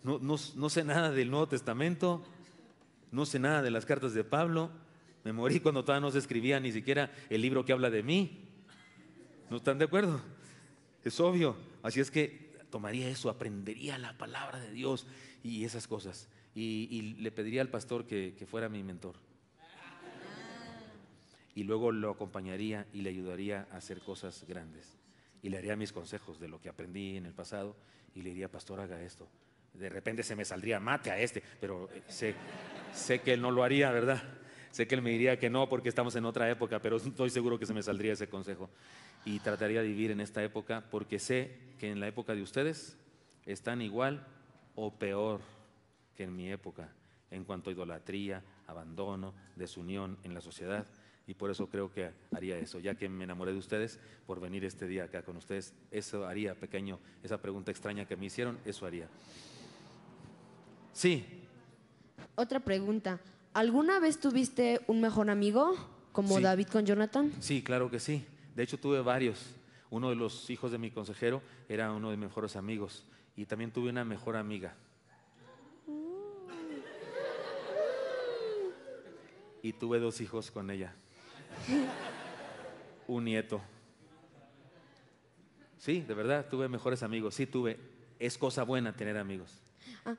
No sé nada del Nuevo Testamento, no sé nada de las cartas de Pablo, me morí cuando todavía no se escribía ni siquiera el libro que habla de mí. ¿No están de acuerdo? Es obvio. Así es que tomaría eso, aprendería la palabra de Dios y esas cosas. Y le pediría al pastor que fuera mi mentor. Y luego lo acompañaría y le ayudaría a hacer cosas grandes. Y le daría mis consejos de lo que aprendí en el pasado y le diría, pastor, haga esto. De repente se me saldría, mate a este, pero sé que él no lo haría, ¿verdad? Sé que él me diría que no porque estamos en otra época, pero estoy seguro que se me saldría ese consejo. Y trataría de vivir en esta época porque sé que en la época de ustedes están igual o peor que en mi época en cuanto a idolatría, abandono, desunión en la sociedad. Y por eso creo que haría eso, ya que me enamoré de ustedes por venir este día acá con ustedes. Eso haría, pequeño, esa pregunta extraña que me hicieron, eso haría. Sí. Otra pregunta. ¿Alguna vez tuviste un mejor amigo como Sí. David con Jonathan? Sí, claro que sí. De hecho, tuve varios. Uno de los hijos de mi consejero era uno de mis mejores amigos. Y también tuve una mejor amiga. Y tuve 2 hijos con ella. Un nieto. Sí, de verdad, tuve mejores amigos. Sí, tuve. Es cosa buena tener amigos.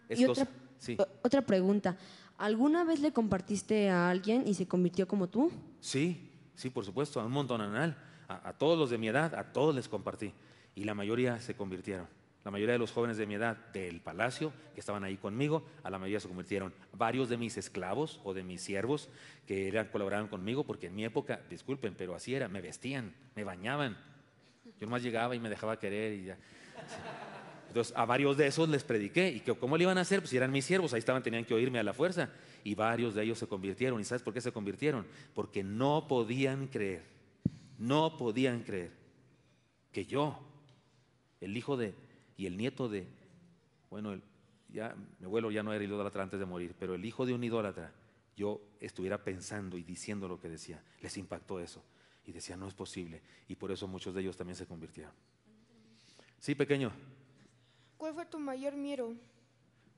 Es Y cosa... Sí. otra pregunta. ¿Alguna vez le compartiste a alguien y se convirtió como tú? Sí, por supuesto, a un montonal, a todos los de mi edad, a todos les compartí y la mayoría se convirtieron. La mayoría de los jóvenes de mi edad del palacio que estaban ahí conmigo, a la mayoría se convirtieron. Varios de mis esclavos o de mis siervos que colaboraban conmigo, porque en mi época, disculpen, pero así era, me vestían, me bañaban. Yo nomás llegaba y me dejaba querer y ya. Entonces, a varios de esos les prediqué. ¿Y cómo le iban a hacer? Pues si eran mis siervos, ahí estaban, tenían que oírme a la fuerza. Y varios de ellos se convirtieron. ¿Y sabes por qué se convirtieron? Porque no podían creer que yo, el hijo de, y el nieto de, bueno, ya mi abuelo ya no era idólatra antes de morir, pero el hijo de un idólatra, yo estuviera pensando y diciendo lo que decía. Les impactó eso. Y decía, no es posible. Y por eso muchos de ellos también se convirtieron. Sí, pequeño. ¿Cuál fue tu mayor miedo?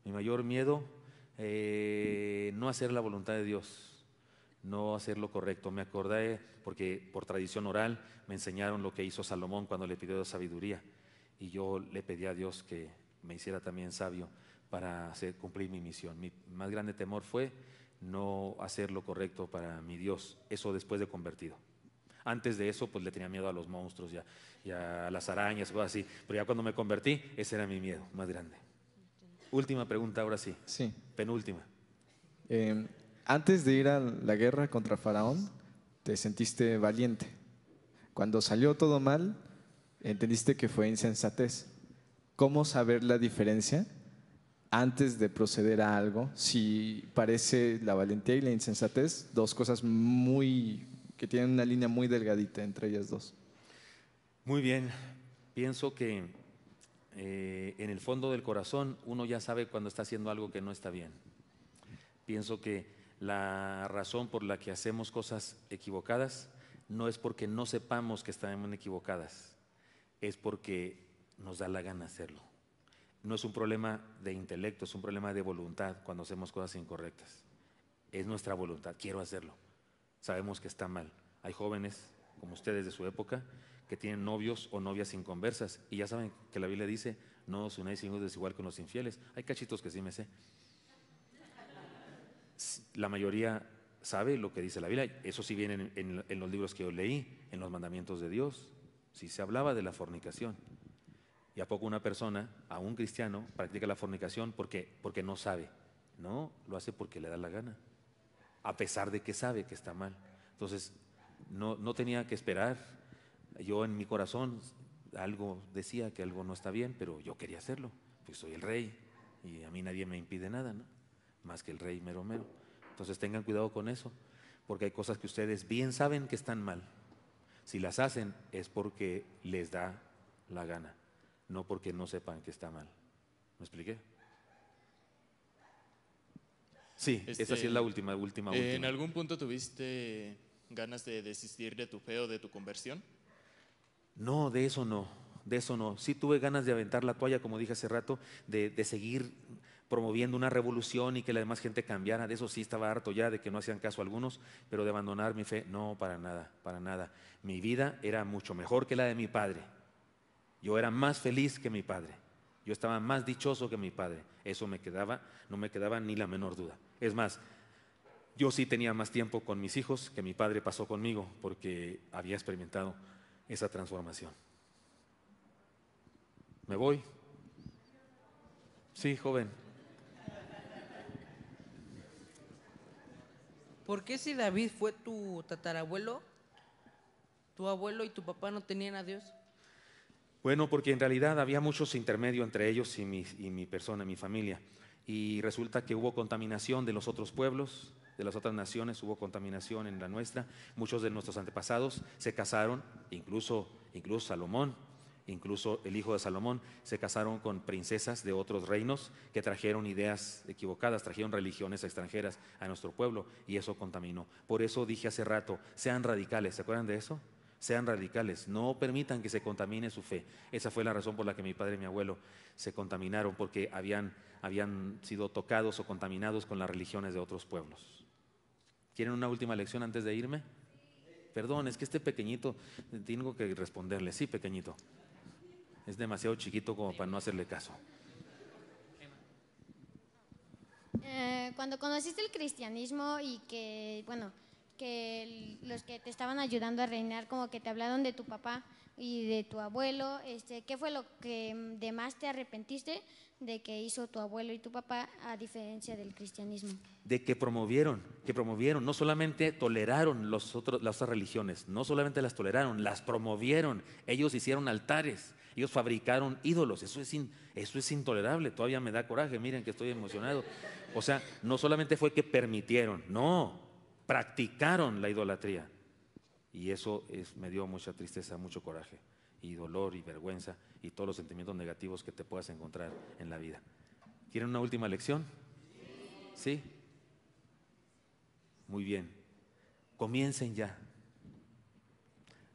Mi mayor miedo, no hacer la voluntad de Dios, no hacer lo correcto. Me acordé, porque por tradición oral me enseñaron lo que hizo Salomón cuando le pidió sabiduría. Y yo le pedí a Dios que me hiciera también sabio para cumplir mi misión. Mi más grande temor fue no hacer lo correcto para mi Dios, eso después de convertido. Antes de eso, pues le tenía miedo a los monstruos y a las arañas, cosas así. Pero ya cuando me convertí, ese era mi miedo más grande. Última pregunta, ahora sí. Sí. Penúltima. Antes de ir a la guerra contra Faraón, te sentiste valiente. Cuando salió todo mal, entendiste que fue insensatez. ¿Cómo saber la diferencia antes de proceder a algo? Si parece la valentía y la insensatez, dos cosas que tienen una línea muy delgadita entre ellas dos. Muy bien. Pienso que en el fondo del corazón uno ya sabe cuando está haciendo algo que no está bien. Pienso que la razón por la que hacemos cosas equivocadas no es porque no sepamos que estamos equivocadas, es porque nos da la gana hacerlo. No es un problema de intelecto, es un problema de voluntad cuando hacemos cosas incorrectas. Es nuestra voluntad, quiero hacerlo. Sabemos que está mal. Hay jóvenes, como ustedes de su época, que tienen novios o novias inconversas y ya saben que la Biblia dice, no os unáis desigual con los infieles. Hay cachitos que sí me sé. La mayoría sabe lo que dice la Biblia. Eso sí viene en los libros que yo leí, en los mandamientos de Dios. Sí se hablaba de la fornicación. ¿Y a poco una persona, a un cristiano, practica la fornicación porque no sabe? No, lo hace porque le da la gana, a pesar de que sabe que está mal. Entonces, no tenía que esperar. Yo en mi corazón algo decía que algo no está bien, pero yo quería hacerlo, pues soy el rey y a mí nadie me impide nada, ¿no? Más que el rey mero mero. Entonces tengan cuidado con eso, porque hay cosas que ustedes bien saben que están mal. Si las hacen es porque les da la gana, no porque no sepan que está mal. ¿Me expliqué? Sí, esa sí es la última. ¿En algún punto tuviste ganas de desistir de tu fe o de tu conversión? No, de eso no. Sí tuve ganas de aventar la toalla, como dije hace rato, de seguir promoviendo una revolución y que la demás gente cambiara. De eso sí estaba harto ya, de que no hacían caso algunos, pero de abandonar mi fe, no, para nada, para nada. Mi vida era mucho mejor que la de mi padre. Yo era más feliz que mi padre. Yo estaba más dichoso que mi padre. Eso no me quedaba ni la menor duda. Es más, yo sí tenía más tiempo con mis hijos que mi padre pasó conmigo, porque había experimentado esa transformación. ¿Me voy? Sí, joven. ¿Por qué si David fue tu tatarabuelo, tu abuelo y tu papá no tenían a Dios? Bueno, porque en realidad había muchos intermedios entre ellos y mi persona, mi familia. Y resulta que hubo contaminación de los otros pueblos, de las otras naciones, hubo contaminación en la nuestra. Muchos de nuestros antepasados se casaron, incluso Salomón, incluso el hijo de Salomón, se casaron con princesas de otros reinos que trajeron ideas equivocadas, trajeron religiones extranjeras a nuestro pueblo y eso contaminó. Por eso dije hace rato, sean radicales, ¿se acuerdan de eso? Sean radicales, no permitan que se contamine su fe. Esa fue la razón por la que mi padre y mi abuelo se contaminaron, porque habían sido tocados o contaminados con las religiones de otros pueblos. ¿Quieren una última lección antes de irme? Perdón, es que este pequeñito, tengo que responderle. Sí, pequeñito. Es demasiado chiquito como para no hacerle caso. Cuando conociste el cristianismo y que, bueno, que los que te estaban ayudando a reinar como que te hablaron de tu papá y de tu abuelo, ¿qué fue lo que de más te arrepentiste de que hizo tu abuelo y tu papá a diferencia del cristianismo? De que promovieron, no solamente toleraron las otras religiones, no solamente las toleraron, las promovieron. Ellos hicieron altares, ellos fabricaron ídolos. Eso es intolerable, todavía me da coraje, miren que estoy emocionado. O sea, no solamente fue que permitieron, no, practicaron la idolatría. Y eso me dio mucha tristeza, mucho coraje, y dolor y vergüenza y todos los sentimientos negativos que te puedas encontrar en la vida. ¿Quieren una última lección? ¿Sí? Muy bien. Comiencen ya.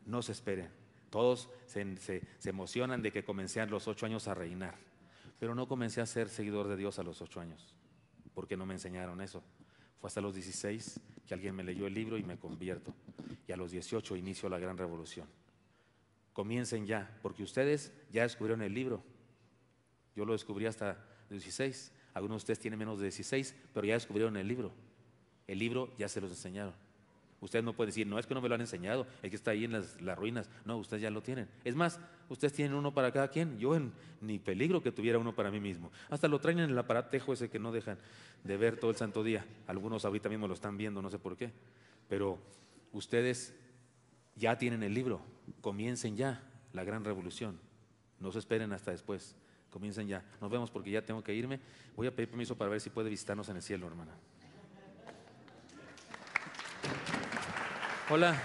No se esperen. Todos se emocionan de que comencé a los 8 años a reinar, pero no comencé a ser seguidor de Dios a los 8 años, porque no me enseñaron eso. Fue hasta los 16 que alguien me leyó el libro y me convierto. Y a los 18 inicio la gran revolución. Comiencen ya, porque ustedes ya descubrieron el libro. Yo lo descubrí hasta los 16. Algunos de ustedes tienen menos de 16, pero ya descubrieron el libro. El libro ya se los enseñaron. Ustedes no pueden decir, no, es que no me lo han enseñado, es que está ahí en las ruinas. No, ustedes ya lo tienen. Es más, ustedes tienen uno para cada quien. Yo ni peligro que tuviera uno para mí mismo. Hasta lo traen en el aparatejo ese que no dejan de ver todo el santo día. Algunos ahorita mismo lo están viendo, no sé por qué. Pero ustedes ya tienen el libro. Comiencen ya la gran revolución. No se esperen hasta después. Comiencen ya. Nos vemos porque ya tengo que irme. Voy a pedir permiso para ver si puede visitarnos en el cielo, hermana. Hola,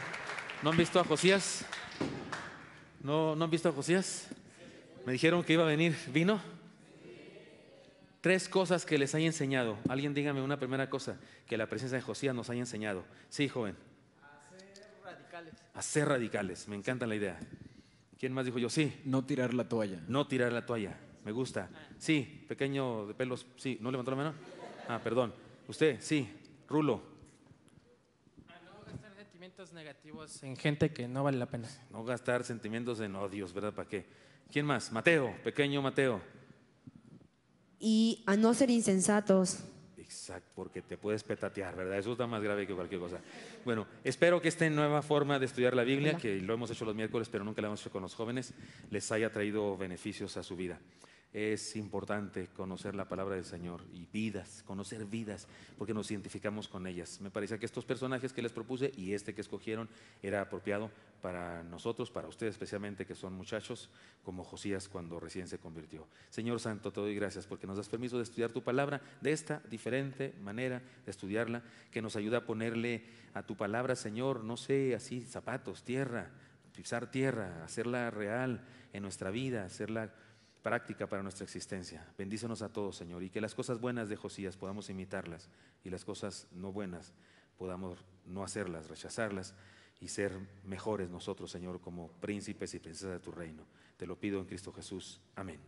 ¿no han visto a Josías? ¿No han visto a Josías? Me dijeron que iba a venir. ¿Vino? 3 cosas que les haya enseñado. Alguien dígame una primera cosa que la presencia de Josías nos haya enseñado. Sí, joven. A ser radicales. A ser radicales. Me encanta la idea. ¿Quién más dijo yo? Sí. No tirar la toalla. No tirar la toalla. Me gusta. Sí, pequeño de pelos. Sí, ¿no levantó la mano? Ah, perdón. Usted, sí. Rulo. No gastar sentimientos negativos en gente que no vale la pena. No gastar sentimientos en odios, ¿verdad? ¿Para qué? ¿Quién más? Mateo, pequeño Mateo. Y a no ser insensatos. Exacto, porque te puedes petatear, ¿verdad? Eso está más grave que cualquier cosa. Bueno, espero que esta nueva forma de estudiar la Biblia, que lo hemos hecho los miércoles, pero nunca lo hemos hecho con los jóvenes, les haya traído beneficios a su vida. Es importante conocer la palabra del Señor y vidas, conocer vidas, porque nos identificamos con ellas. Me parece que estos personajes que les propuse y este que escogieron era apropiado para nosotros, para ustedes especialmente, que son muchachos, como Josías cuando recién se convirtió. Señor Santo, te doy gracias porque nos das permiso de estudiar tu palabra de esta diferente manera de estudiarla, que nos ayuda a ponerle a tu palabra, Señor, no sé, así zapatos, tierra, pisar tierra, hacerla real en nuestra vida, hacerla práctica para nuestra existencia. Bendícenos a todos, Señor, y que las cosas buenas de Josías podamos imitarlas y las cosas no buenas podamos no hacerlas, rechazarlas y ser mejores nosotros, Señor, como príncipes y princesas de tu reino. Te lo pido en Cristo Jesús. Amén.